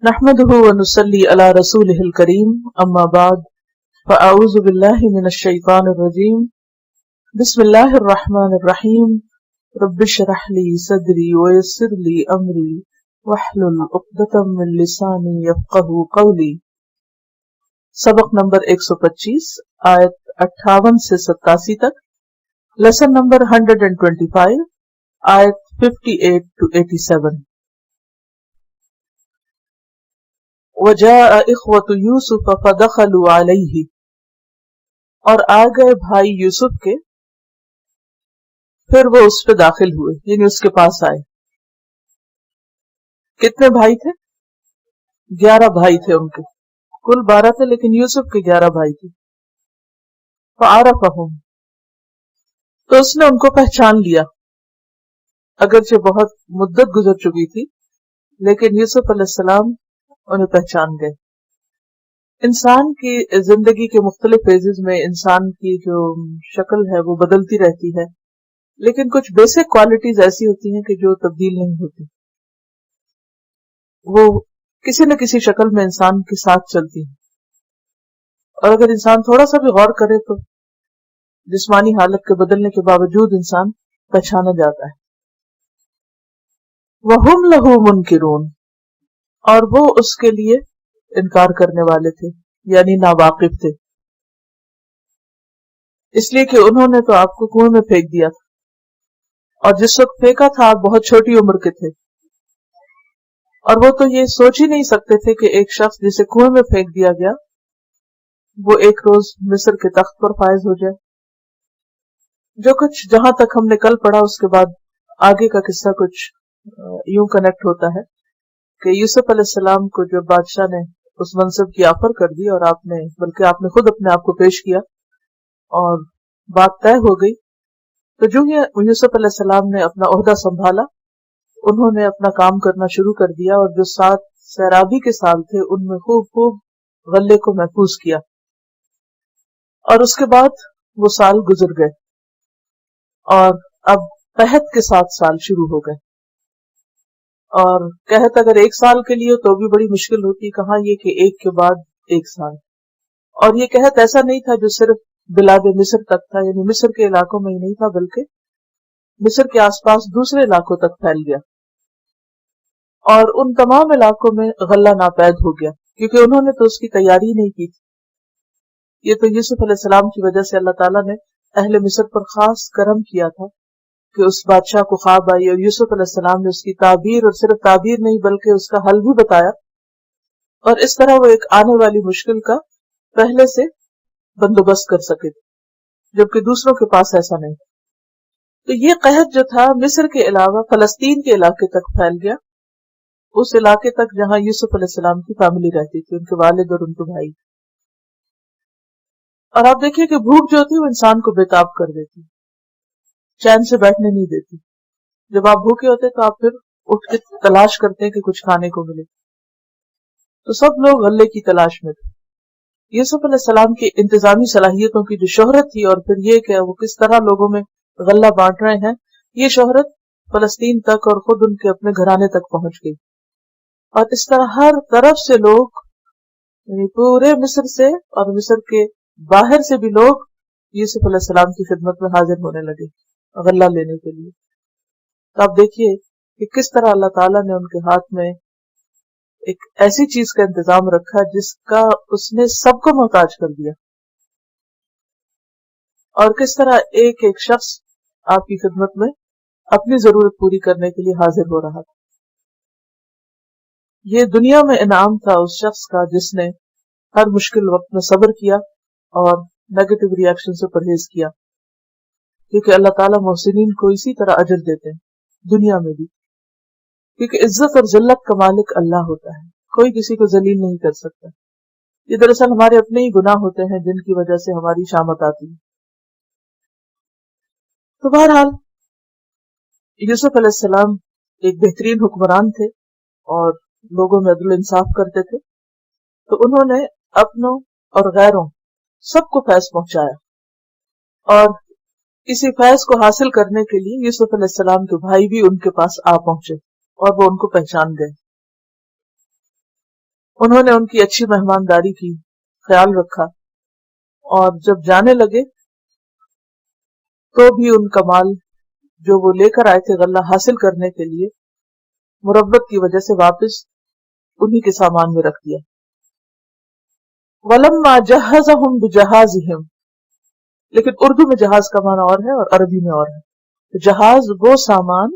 نحمده ونصلي على رسوله الكريم اما بعد فاعوذ بالله من الشيطان الرجيم بسم الله الرحمن الرحيم رب اشرح لي صدري ويسر لي امري واحلل عقدة من لساني يفقهوا قولي۔ سبق نمبر 125 آیت 58 سے 87 تک، لیسن نمبر 125 آیت 58 to 87۔ وَجَاءَ إِخْوَةُ يُوسُفَ فَدَخَلُوا عَلَيْهِ، اور آ گئے بھائی یوسف کے، پھر وہ اس پہ داخل ہوئے، یعنی اس کے پاس آئے۔ کتنے بھائی تھے؟ 11 بھائی تھے ان کے، کل 12 تھے لیکن یوسف کے 11 بھائی تھے۔ فَعَرَفَهُمْ، تو اس نے ان کو پہچان لیا، اگرچہ بہت مدت گزر چکی تھی لیکن یوسف علیہ السلام انہیں پہچان گئے۔ انسان کی زندگی کے مختلف فیزز میں انسان کی جو شکل ہے وہ بدلتی رہتی ہے، لیکن کچھ بیسک کوالٹیز ایسی ہوتی ہیں کہ جو تبدیل نہیں ہوتی، وہ کسی نہ کسی شکل میں انسان کے ساتھ چلتی ہیں، اور اگر انسان تھوڑا سا بھی غور کرے تو جسمانی حالت کے بدلنے کے باوجود انسان پہچانا جاتا ہے۔ وَهُمْ لَهُ مُنْكِرُونَ، اور وہ اس کے لیے انکار کرنے والے تھے، یعنی ناواقف تھے، اس لیے کہ انہوں نے تو آپ کو کنویں میں پھینک دیا تھا، اور جس وقت پھینکا تھا آپ بہت چھوٹی عمر کے تھے، اور وہ تو یہ سوچ ہی نہیں سکتے تھے کہ ایک شخص جسے کنویں میں پھینک دیا گیا وہ ایک روز مصر کے تخت پر فائز ہو جائے۔ جو کچھ جہاں تک ہم نے کل پڑھا اس کے بعد آگے کا قصہ کچھ یوں کنیکٹ ہوتا ہے کہ یوسف علیہ السلام کو جب بادشاہ نے اس منصب کی آفر کر دی اور آپ نے خود اپنے آپ کو پیش کیا اور بات طے ہو گئی، تو جو ہی یوسف علیہ السلام نے اپنا عہدہ سنبھالا انہوں نے اپنا کام کرنا شروع کر دیا، اور جو 7 سیرابی کے سال تھے ان میں خوب غلے کو محفوظ کیا، اور اس کے بعد وہ سال گزر گئے اور اب قحط کے 7 سال شروع ہو گئے۔ اور قحط اگر 1 سال کے لیے تو بھی بڑی مشکل ہوتی، کہاں یہ کہ ایک کے بعد 1 سال۔ اور یہ قحط ایسا نہیں تھا جو صرف بلاد مصر تک تھا، یعنی مصر کے علاقوں میں ہی نہیں تھا بلکہ مصر کے آس پاس دوسرے علاقوں تک پھیل گیا، اور ان تمام علاقوں میں غلہ ناپید ہو گیا، کیونکہ انہوں نے تو اس کی تیاری ہی نہیں کی تھی۔ یہ تو یوسف علیہ السلام کی وجہ سے اللہ تعالیٰ نے اہل مصر پر خاص کرم کیا تھا کہ اس بادشاہ کو خواب آئی اور یوسف علیہ السلام نے اس کی تعبیر، اور صرف تعبیر نہیں بلکہ اس کا حل بھی بتایا، اور اس طرح وہ ایک آنے والی مشکل کا پہلے سے بندوبست کر سکے، جبکہ دوسروں کے پاس ایسا نہیں۔ تو یہ قحط جو تھا مصر کے علاوہ فلسطین کے علاقے تک پھیل گیا، اس علاقے تک جہاں یوسف علیہ السلام کی فیملی رہتی تھی، ان کے والد اور ان کے بھائی۔ اور آپ دیکھیے کہ بھوک جو ہوتی ہے وہ انسان کو بےتاب کر دیتی، چین سے بیٹھنے نہیں دیتی۔ جب آپ بھوکے ہوتے تو آپ پھر اٹھ کے تلاش کرتے ہیں کہ کچھ کھانے کو ملے، تو سب لوگ غلے کی تلاش میں تھے۔ یوسف علیہ السلام کی انتظامی صلاحیتوں کی جو شہرت تھی، اور پھر یہ کہ وہ کس طرح لوگوں میں غلہ بانٹ رہے ہیں، یہ شہرت فلسطین تک اور خود ان کے اپنے گھرانے تک پہنچ گئی، اور اس طرح ہر طرف سے لوگ، یعنی پورے مصر سے اور مصر کے باہر سے بھی لوگ یوسف علیہ السلام کی خدمت میں حاضر ہونے لگے غلہ لینے کے لیے۔ تو آپ دیکھیے کہ کس طرح اللہ تعالیٰ نے ان کے ہاتھ میں ایک ایسی چیز کا انتظام رکھا جس کا اس نے سب کو محتاج کر دیا، اور کس طرح ایک ایک شخص آپ کی خدمت میں اپنی ضرورت پوری کرنے کے لیے حاضر ہو رہا تھا۔ یہ دنیا میں انعام تھا اس شخص کا جس نے ہر مشکل وقت میں صبر کیا اور نیگیٹو ری ایکشن سے پرہیز کیا، کیونکہ اللہ تعالیٰ محسنین کو اسی طرح اجر دیتے ہیں دنیا میں بھی، کیونکہ عزت اور ذلت کا مالک اللہ ہوتا ہے، کوئی کسی کو ذلیل نہیں کر سکتا۔ یہ دراصل ہمارے اپنے ہی گناہ ہوتے ہیں جن کی وجہ سے ہماری شامت آتی ہے۔ تو بہرحال یوسف علیہ السلام ایک بہترین حکمران تھے اور لوگوں میں عدل انصاف کرتے تھے، تو انہوں نے اپنوں اور غیروں سب کو فیض پہنچایا، اور اسی فیض کو حاصل کرنے کے لیے یوسف علیہ السلام کے بھائی بھی ان کے پاس آ پہنچے اور وہ ان کو پہچان گئے۔ انہوں نے ان کی اچھی مہمانداری کی، خیال رکھا، اور جب جانے لگے تو بھی ان کا مال جو وہ لے کر آئے تھے غلہ حاصل کرنے کے لیے، مربت کی وجہ سے واپس انہی کے سامان میں رکھ دیا۔ وَلَمَّا جَهَّزَهُمْ بِجَهَازِهِمْ، لیکن اردو میں جہاز کا معنی اور ہے اور عربی میں اور ہے۔ جہاز وہ سامان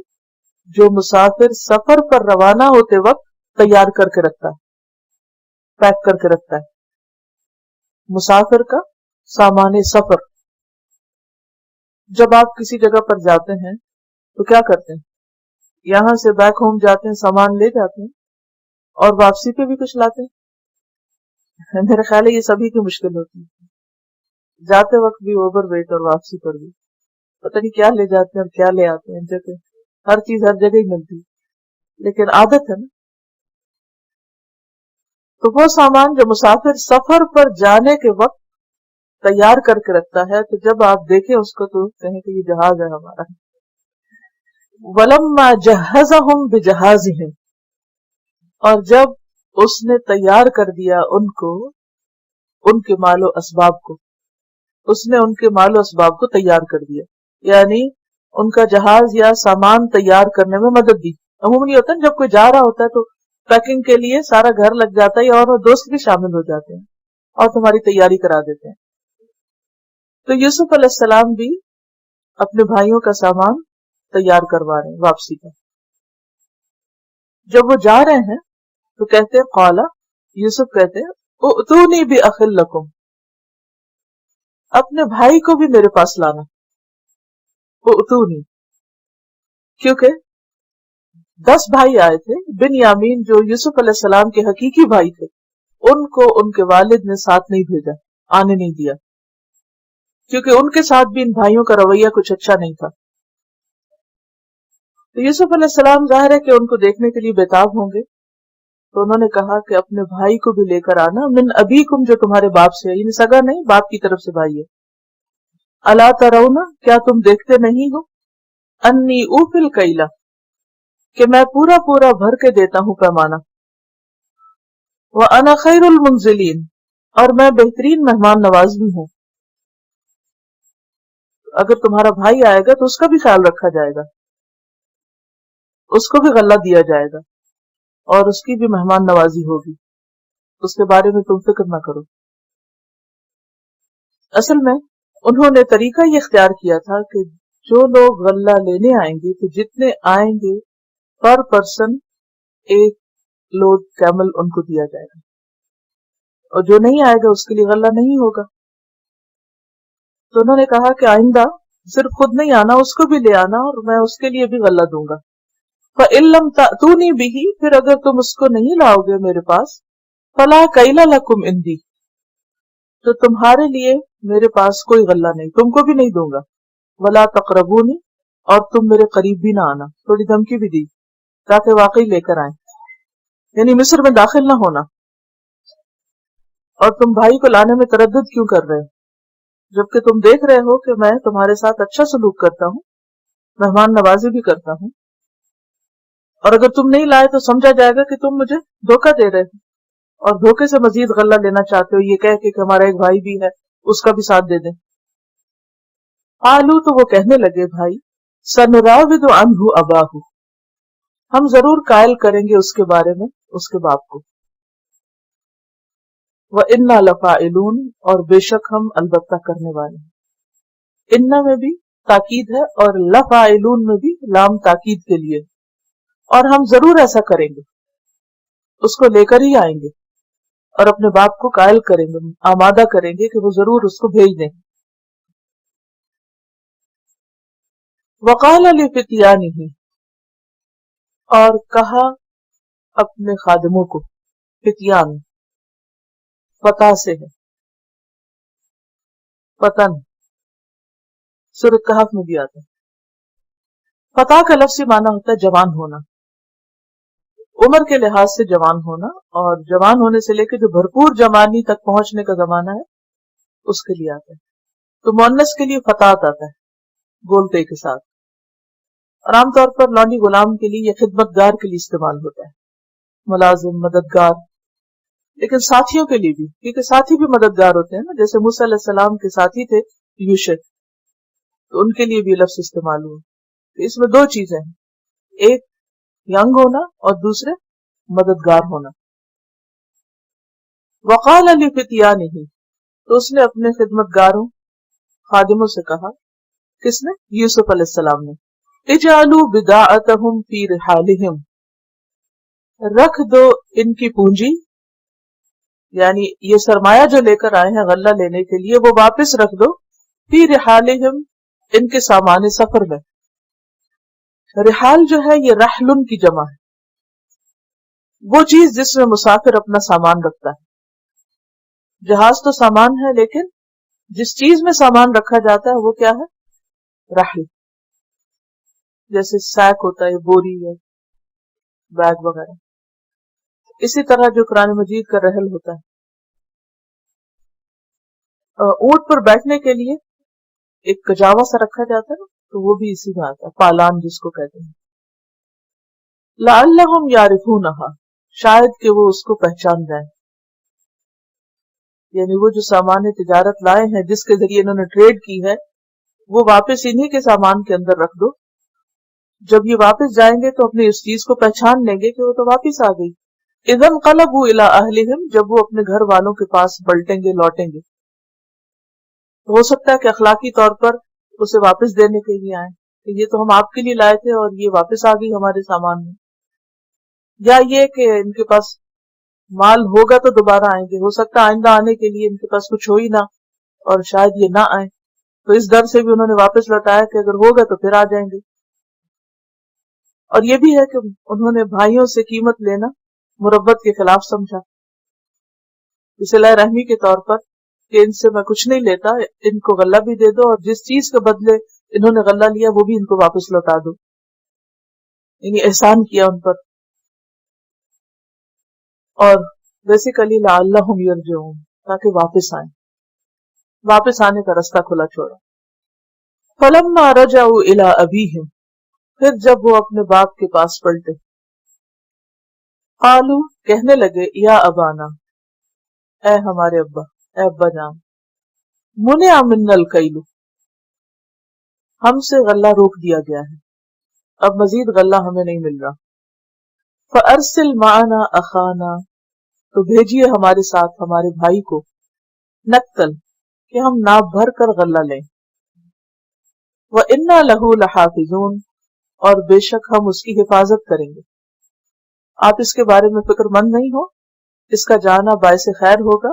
جو مسافر سفر پر روانہ ہوتے وقت تیار کر کے رکھتا ہے، پیک کر کے رکھتا ہے۔ مسافر کا سامان سفر، جب آپ کسی جگہ پر جاتے ہیں تو کیا کرتے ہیں؟ یہاں سے بیک ہوم جاتے ہیں، سامان لے جاتے ہیں، اور واپسی پہ بھی کچھ لاتے ہیں۔ میرا خیال ہے یہ سبھی کی مشکل ہوتی ہے، جاتے وقت بھی اوور ویٹ اور واپسی پر بھی پتہ نہیں کیا لے جاتے ہیں اور کیا لے آتے ہیں۔ جگہ ہر چیز ہر جگہ ہی ملتی ہے، لیکن عادت ہے نا۔ تو وہ سامان جو مسافر سفر پر جانے کے وقت تیار کر کے رکھتا ہے، تو جب آپ دیکھیں اس کو تو کہیں کہ یہ جہاز ہے ہمارا۔ وَلَمَّا جَهَّزَهُمْ بِجَهَازِهِمْ، اور جب اس نے تیار کر دیا ان کو ان کے مال و اسباب کو، اس نے ان کے مال و اسباب کو تیار کر دیا، یعنی ان کا جہاز یا سامان تیار کرنے میں مدد دی۔ عموماً یہ ہوتا ہے جب کوئی جا رہا ہوتا ہے تو پیکنگ کے لیے سارا گھر لگ جاتا ہے، اور دوست بھی شامل ہو جاتے ہیں اور تمہاری تیاری کرا دیتے ہیں۔ تو یوسف علیہ السلام بھی اپنے بھائیوں کا سامان تیار کروا رہے ہیں واپسی کا۔ جب وہ جا رہے ہیں تو کہتے ہیں قالا، یوسف کہتے ہیں ائتونی بأخ لکم، اپنے بھائی کو بھی میرے پاس لانا۔ ائتونی، کیونکہ 10 بھائی آئے تھے، بنیامین جو یوسف علیہ السلام کے حقیقی بھائی تھے، ان کو ان کے والد نے ساتھ نہیں بھیجا، آنے نہیں دیا، کیونکہ ان کے ساتھ بھی ان بھائیوں کا رویہ کچھ اچھا نہیں تھا۔ تو یوسف علیہ السلام ظاہر ہے کہ ان کو دیکھنے کے لیے بےتاب ہوں گے، تو انہوں نے کہا کہ اپنے بھائی کو بھی لے کر آنا، من ابیکم، جو تمہارے باپ سے ہے، یعنی سگا نہیں، باپ کی طرف سے بھائی ہے۔ الا ترون، کیا تم دیکھتے نہیں ہو، انی اوفی الکیلہ، کہ میں پورا پورا بھر کے دیتا ہوں پیمانہ، وانا خیر المنزلین، اور میں بہترین مہمان نواز بھی ہوں۔ اگر تمہارا بھائی آئے گا تو اس کا بھی خیال رکھا جائے گا، اس کو بھی غلہ دیا جائے گا، اور اس کی بھی مہمان نوازی ہوگی، اس کے بارے میں تم فکر نہ کرو۔ اصل میں انہوں نے طریقہ یہ اختیار کیا تھا کہ جو لوگ غلہ لینے آئیں گے تو جتنے آئیں گے پر پرسن ایک لوڈ کیمل ان کو دیا جائے گا، اور جو نہیں آئے گا اس کے لیے غلہ نہیں ہوگا۔ تو انہوں نے کہا کہ آئندہ صرف خود نہیں آنا، اس کو بھی لے آنا، اور میں اس کے لیے بھی غلہ دوں گا۔ فَإِن لَّمْ تَأْتُونِي بِهِ، پھر اگر تم اس کو نہیں لاؤ گے میرے پاس، فَلَا كَيْلَ لَكُمْ عِندِي، تو تمہارے لیے میرے پاس کوئی غلہ نہیں، تم کو بھی نہیں دوں گا۔ وَلَا تَقْرَبُونِ، اور تم میرے قریب بھی نہ آنا، تھوڑی دھمکی بھی دی تاکہ واقعی لے کر آئیں، یعنی مصر میں داخل نہ ہونا۔ اور تم بھائی کو لانے میں تردد کیوں کر رہے ہو، جبکہ تم دیکھ رہے ہو کہ میں تمہارے ساتھ اچھا سلوک کرتا ہوں، مہمان نوازی بھی کرتا ہوں، اور اگر تم نہیں لائے تو سمجھا جائے گا کہ تم مجھے دھوکہ دے رہے ہو، اور دھوکے سے مزید غلہ لینا چاہتے ہو، یہ کہہ کہ ہمارا ایک بھائی بھی ہے، اس کا بھی ساتھ دے دیں۔ قالوا، تو وہ کہنے لگے بھائی، سنراود عنہ اباہ، ہم ضرور قائل کریں گے اس کے بارے میں اس کے باپ کو۔ وَإِنَّا لَفَاعِلُونَ، اور بے شک ہم البتہ کرنے والے ہیں۔ ان میں بھی تاکید ہے اور لفاعلون میں بھی لام تاکید کے لیے، اور ہم ضرور ایسا کریں گے، اس کو لے کر ہی آئیں گے، اور اپنے باپ کو قائل کریں گے، آمادہ کریں گے کہ وہ ضرور اس کو بھیج دیں۔ وَقَالَ لِفِتْيَانِهِ، اور کہا اپنے خادموں کو، فتیان فتح سے ہے، فتن سورۃ کہف میں بھی آتا ہے۔ فتح کا لفظی معنی ہوتا ہے جوان ہونا، عمر کے لحاظ سے جوان ہونا، اور جوان ہونے سے لے کے جو بھرپور جوانی تک پہنچنے کا زمانہ ہے اس کے لیے آتا ہے۔ تو مؤنث کے لیے فتات آتا ہے گولتے کے ساتھ، اور عام طور پر لونڈی غلام کے لیے یا خدمت گار کے لیے استعمال ہوتا ہے، ملازم، مددگار۔ لیکن ساتھیوں کے لیے بھی، کیونکہ ساتھی بھی مددگار ہوتے ہیں نا، جیسے موسیٰ علیہ السلام کے ساتھی تھے یوشع، تو ان کے لیے بھی لفظ استعمال ہوا. تو اس میں دو چیزیں ہیں، ایک ینگ ہونا اور دوسرے مددگار ہونا. وقال لفتیانہ، تو اس نے اپنے خدمت گاروں خادموں سے کہا. کس نے؟ یوسف علیہ السلام نے. اجعلوا بضاعتهم فی رحالہم، رکھ دو ان کی پونجی، یعنی یہ سرمایہ جو لے کر آئے ہیں غلہ لینے کے لیے، وہ واپس رکھ دو فی رحالہم، ان کے سامان سفر میں. رحال جو ہے یہ رحلن کی جمع ہے، وہ چیز جس میں مسافر اپنا سامان رکھتا ہے. جہاز تو سامان ہے، لیکن جس چیز میں سامان رکھا جاتا ہے وہ کیا ہے؟ رحل. جیسے سیک ہوتا ہے، بوری ہے، بیگ وغیرہ. اسی طرح جو قرآن مجید کا رحل ہوتا ہے، اونٹ پر بیٹھنے کے لیے ایک کجاوا سا رکھا جاتا ہے، تو وہ بھی اسی میں آتا ہے، پالان جس کو کہتے ہیں. لعلہم یعرفونہا، شاید کہ وہ اس کو پہچان جائیں. یعنی وہ جو سامان تجارت لائے ہیں جس کے ذریعے انہوں نے ٹریڈ کی ہے، وہ واپس انہی کے سامان کے اندر رکھ دو. جب یہ واپس جائیں گے تو اپنی اس چیز کو پہچان لیں گے کہ وہ تو واپس آ گئی. اذا انقلبوا الی اہلہم، جب وہ اپنے گھر والوں کے پاس پلٹیں گے، لوٹیں گے. ہو سکتا ہے کہ اخلاقی طور پر اسے واپس دینے کے لیے آئیں کہ یہ تو ہم آپ کے لیے لائے تھے اور یہ واپس آ گئی ہمارے سامان میں. یا یہ کہ ان کے پاس مال ہوگا تو دوبارہ آئیں گے، ہو سکتا ہے آئندہ آنے کے لیے ان کے پاس کچھ ہو ہی نہ اور شاید یہ نہ آئیں، تو اس ڈر سے بھی انہوں نے واپس لوٹایا کہ اگر ہوگا تو پھر آ جائیں گے. اور یہ بھی ہے کہ انہوں نے بھائیوں سے قیمت لینا مربت کے خلاف سمجھا، صلہ رحمی کے طور پر کہ ان سے میں کچھ نہیں لیتا، ان کو غلہ بھی دے دو اور جس چیز کے بدلے انہوں نے غلہ لیا وہ بھی ان کو واپس لوٹا دو. یعنی احسان کیا ان پر. اور بیسیکلی لعلہم یرجعون، تاکہ واپس آئیں، واپس آنے کا رستہ کھلا چھوڑا. فلما رجعوا الی ابیہم، پھر جب وہ اپنے باپ کے پاس پلٹے، قالوا، کہنے لگے، یا ابانا، اے ہمارے ابا، اے ابا جان، منع منا الکیل، ہم سے غلہ روک دیا گیا ہے، اب مزید غلہ ہمیں نہیں مل رہا. فارسل معنا اخانا، تو بھیجیے ہمارے ساتھ ہمارے بھائی کو، نقتل، کہ ہم ناپ بھر کر غلہ لیں. وَإِنَّا لَهُ لَحَافِظُونَ، اور بے شک ہم اس کی حفاظت کریں گے. آپ اس کے بارے میں فکر مند نہیں ہو، اس کا جانا باعث خیر ہوگا،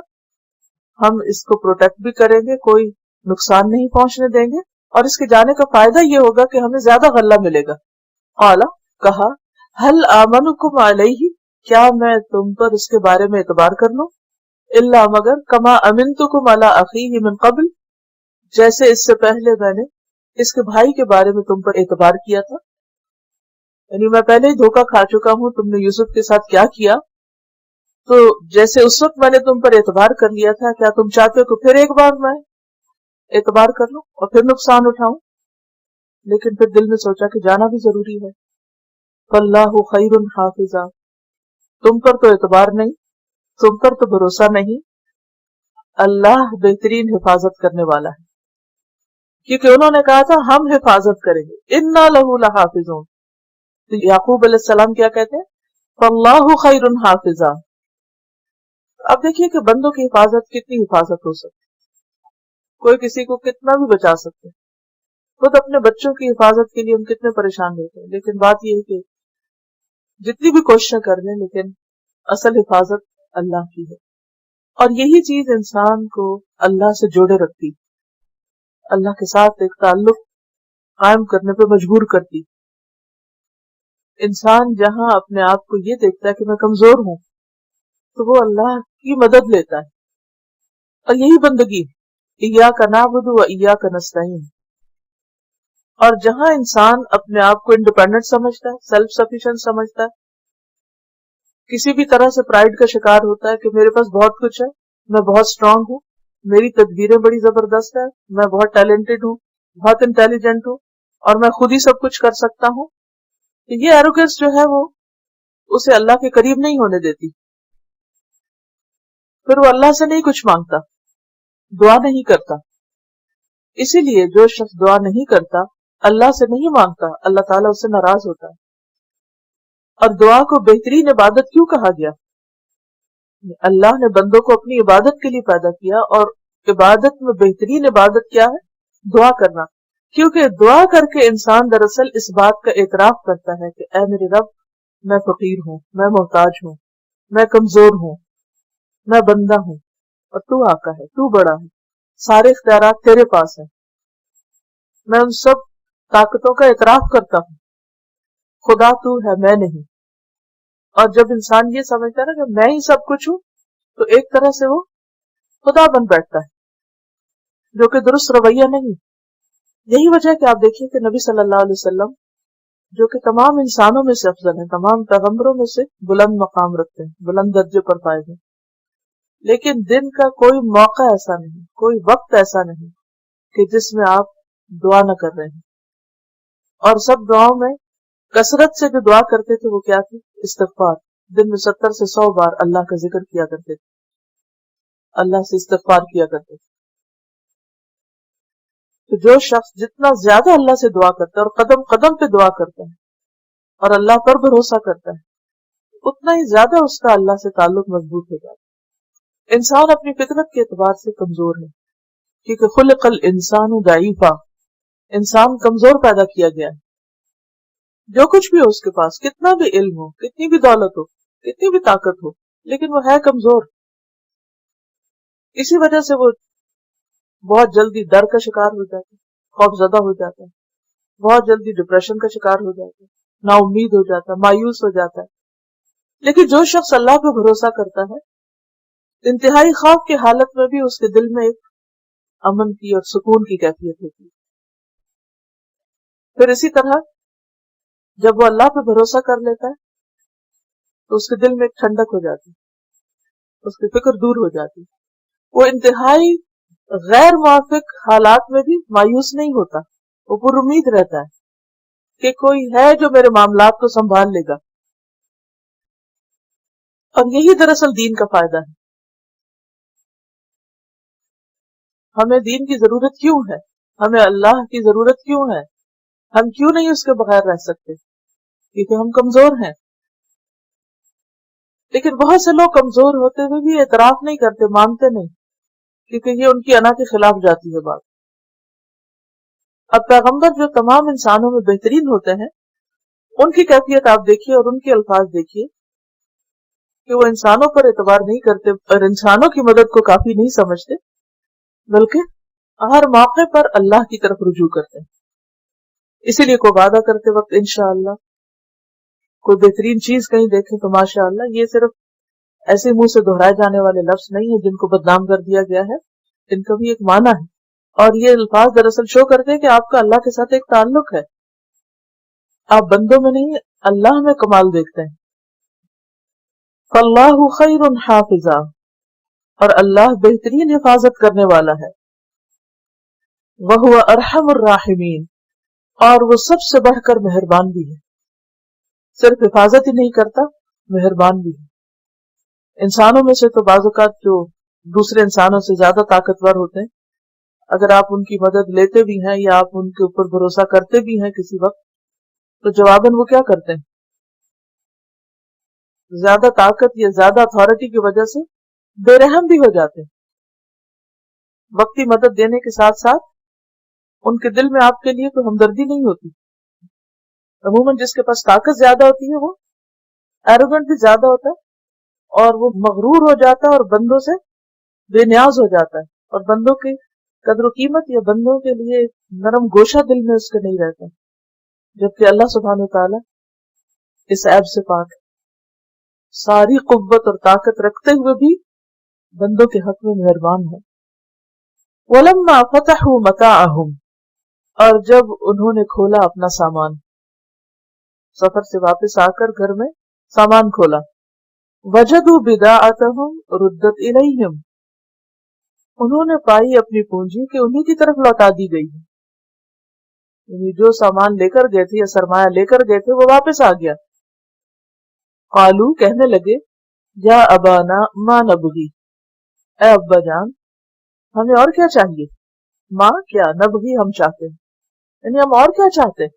ہم اس کو پروٹیکٹ بھی کریں گے، کوئی نقصان نہیں پہنچنے دیں گے، اور اس کے جانے کا فائدہ یہ ہوگا کہ ہمیں زیادہ غلہ ملے گا. قال، کہا، هل آمنکم علیہ، کیا میں تم پر اس کے بارے میں اعتبار کر لوں؟ الا، مگر، کما امنتکم علی اخیہ من قبل، جیسے اس سے پہلے میں نے اس کے بھائی کے بارے میں تم پر اعتبار کیا تھا. یعنی میں پہلے ہی دھوکہ کھا چکا ہوں، تم نے یوسف کے ساتھ کیا کیا، تو جیسے اس وقت میں نے تم پر اعتبار کر لیا تھا، کیا تم چاہتے ہو کہ پھر ایک بار میں اعتبار کر لوں اور پھر نقصان اٹھاؤں؟ لیکن پھر دل میں سوچا کہ جانا بھی ضروری ہے. فاللہ خیر حافظا، تم پر تو اعتبار نہیں، تم پر تو بھروسہ نہیں، اللہ بہترین حفاظت کرنے والا ہے. کیونکہ انہوں نے کہا تھا ہم حفاظت کریں گے، انا لہ لحافظون. تو یعقوب علیہ السلام کیا کہتے ہیں؟ فاللہ خیر حافظا. اب دیکھیے کہ بندوں کی حفاظت کتنی حفاظت ہو سکتی، کوئی کسی کو کتنا بھی بچا سکتے، خود اپنے بچوں کی حفاظت کے لیے ہم کتنے پریشان ہوتے ہیں. لیکن بات یہ ہے کہ جتنی بھی کوششیں کر لیں، لیکن اصل حفاظت اللہ کی ہے. اور یہی چیز انسان کو اللہ سے جوڑے رکھتی، اللہ کے ساتھ ایک تعلق قائم کرنے پہ مجبور کرتی. انسان جہاں اپنے آپ کو یہ دیکھتا ہے کہ میں کمزور ہوں، تو وہ اللہ کی مدد لیتا ہے. اور یہی بندگی، ایاک نعبد و ایاک نستعین. اور جہاں انسان اپنے آپ کو انڈیپینڈنٹ سمجھتا ہے، سیلف سفیشینٹ سمجھتا ہے، کسی بھی طرح سے پرائڈ کا شکار ہوتا ہے کہ میرے پاس بہت کچھ ہے، میں بہت اسٹرانگ ہوں، میری تدبیریں بڑی زبردست ہیں، میں بہت ٹیلنٹڈ ہوں، بہت انٹیلیجنٹ ہوں، اور میں خود ہی سب کچھ کر سکتا ہوں، تو یہ ایروگنس جو ہے وہ اسے اللہ کے قریب نہیں ہونے دیتی. پھر وہ اللہ سے نہیں کچھ مانگتا، دعا نہیں کرتا. اسی لیے جو شخص دعا نہیں کرتا، اللہ سے نہیں مانگتا، اللہ تعالیٰ اس سے ناراض ہوتا ہے. اور دعا کو بہترین عبادت کیوں کہا گیا؟ اللہ نے بندوں کو اپنی عبادت کے لیے پیدا کیا، اور عبادت میں بہترین عبادت کیا ہے؟ دعا کرنا. کیونکہ دعا کر کے انسان دراصل اس بات کا اعتراف کرتا ہے کہ اے میرے رب، میں فقیر ہوں، میں محتاج ہوں، میں کمزور ہوں، میں بندہ ہوں، اور تو آقا ہے، تو بڑا ہے، سارے اختیارات تیرے پاس ہیں. میں ان سب طاقتوں کا اعتراف کرتا ہوں. خدا تو ہے، میں نہیں. اور جب انسان یہ سمجھتا ہے نا کہ میں ہی سب کچھ ہوں، تو ایک طرح سے وہ خدا بن بیٹھتا ہے، جو کہ درست رویہ نہیں. یہی وجہ ہے کہ آپ دیکھیے کہ نبی صلی اللہ علیہ وسلم، جو کہ تمام انسانوں میں سے افضل ہیں، تمام پیغمبروں میں سے بلند مقام رکھتے ہیں، بلند درجے پر پائے گئے، لیکن دن کا کوئی موقع ایسا نہیں، کوئی وقت ایسا نہیں کہ جس میں آپ دعا نہ کر رہے ہیں. اور سب دعاؤں میں کثرت سے جو دعا کرتے تھے وہ کیا تھی؟ استغفار. دن میں 70 سے 100 بار اللہ کا ذکر کیا کرتے تھے، اللہ سے استغفار کیا کرتے تھے. تو جو شخص جتنا زیادہ اللہ سے دعا کرتا ہے اور قدم قدم پہ دعا کرتا ہے اور اللہ پر بھروسہ کرتا ہے، اتنا ہی زیادہ اس کا اللہ سے تعلق مضبوط ہو جاتا ہے. انسان اپنی فطرت کے اعتبار سے کمزور ہے، کیونکہ خلق الانسان ضعیفا، انسان کمزور پیدا کیا گیا ہے. جو کچھ بھی ہو اس کے پاس، کتنا بھی علم ہو، کتنی بھی دولت ہو، کتنی بھی طاقت ہو، لیکن وہ ہے کمزور. اسی وجہ سے وہ بہت جلدی ڈر کا شکار ہو جاتا ہے، خوف زدہ ہو جاتا ہے، بہت جلدی ڈپریشن کا شکار ہو جاتا ہے، نا امید ہو جاتا ہے، مایوس ہو جاتا ہے. لیکن جو شخص اللہ پہ بھروسہ کرتا ہے، انتہائی خوف کی حالت میں بھی اس کے دل میں ایک امن کی اور سکون کی کیفیت ہوتی ہے. پھر اسی طرح جب وہ اللہ پہ بھروسہ کر لیتا ہے تو اس کے دل میں ایک ٹھنڈک ہو جاتی ہے، اس کی فکر دور ہو جاتی ہے. وہ انتہائی غیر موافق حالات میں بھی مایوس نہیں ہوتا، وہ پر امید رہتا ہے کہ کوئی ہے جو میرے معاملات کو سنبھال لے گا. اور یہی دراصل دین کا فائدہ ہے. ہمیں دین کی ضرورت کیوں ہے؟ ہمیں اللہ کی ضرورت کیوں ہے؟ ہم کیوں نہیں اس کے بغیر رہ سکتے؟ کیونکہ ہم کمزور ہیں. لیکن بہت سے لوگ کمزور ہوتے ہوئے بھی اعتراف نہیں کرتے، مانتے نہیں، کیونکہ یہ ان کی انا کے خلاف جاتی ہے بات. اب پیغمبر جو تمام انسانوں میں بہترین ہوتے ہیں، ان کی کیفیت آپ دیکھیے اور ان کے الفاظ دیکھیے کہ وہ انسانوں پر اعتبار نہیں کرتے اور انسانوں کی مدد کو کافی نہیں سمجھتے، بلکہ ہر موقع پر اللہ کی طرف رجوع کرتے ہیں. اسی لیے کوئی وعدہ کرتے وقت انشاءاللہ، کوئی بہترین چیز کہیں دیکھیں تو ماشاءاللہ، یہ صرف ایسے منہ سے دہرائے جانے والے لفظ نہیں ہیں جن کو بدنام کر دیا گیا ہے، ان کا بھی ایک معنی ہے. اور یہ الفاظ دراصل شو کرتے ہیں کہ آپ کا اللہ کے ساتھ ایک تعلق ہے، آپ بندوں میں نہیں اللہ میں کمال دیکھتے ہیں. فاللہ خیر حافظا، اور اللہ بہترین حفاظت کرنے والا ہے. وہو ارحم الراحمین، اور وہ سب سے بڑھ کر مہربان بھی ہے. صرف حفاظت ہی نہیں کرتا، مہربان بھی ہے. انسانوں میں سے تو بعض اوقات جو دوسرے انسانوں سے زیادہ طاقتور ہوتے ہیں، اگر آپ ان کی مدد لیتے بھی ہیں یا آپ ان کے اوپر بھروسہ کرتے بھی ہیں کسی وقت، تو جواباً وہ کیا کرتے ہیں؟ زیادہ طاقت یا زیادہ اتھارٹی کی وجہ سے بے رحم بھی ہو جاتے ہیں. وقتی مدد دینے کے ساتھ ساتھ ان کے دل میں آپ کے لیے کوئی ہمدردی نہیں ہوتی. عموماً جس کے پاس طاقت زیادہ ہوتی ہے وہ ایروگنٹ بھی زیادہ ہوتا ہے، اور وہ مغرور ہو جاتا ہے اور بندوں سے بے نیاز ہو جاتا ہے، اور بندوں کی قدر و قیمت یا بندوں کے لیے نرم گوشہ دل میں اس کے نہیں رہتا. جبکہ اللہ سبحانہ وتعالی اس عیب سے پاک ہے، ساری قوت اور طاقت رکھتے ہوئے بھی بندوں کے حق میں مہربان ہے. وَلَمَّا فَتَحُوا مَتَاعَهُمْ، اور جب انہوں نے کھولا اپنا سامان، سفر سے واپس آ کر گھر میں سامان کھولا، وَجَدُوا بِضَاعَتَهُمْ رُدَّتْ إِلَيْهِمْ، انہوں نے پائی اپنی پونجی کہ انہی کی طرف لوٹا دی گئی ہے. یعنی جو سامان لے کر گئے تھے یا سرمایہ لے کر گئے تھے وہ واپس آ گیا. قالو، کہنے لگے، یا ابانا ما نبغی، اے ابا جان ہمیں اور کیا چاہیے؟ ماں کیا نبغی ہم چاہتے ہیں، یعنی ہم اور کیا چاہتے ہیں؟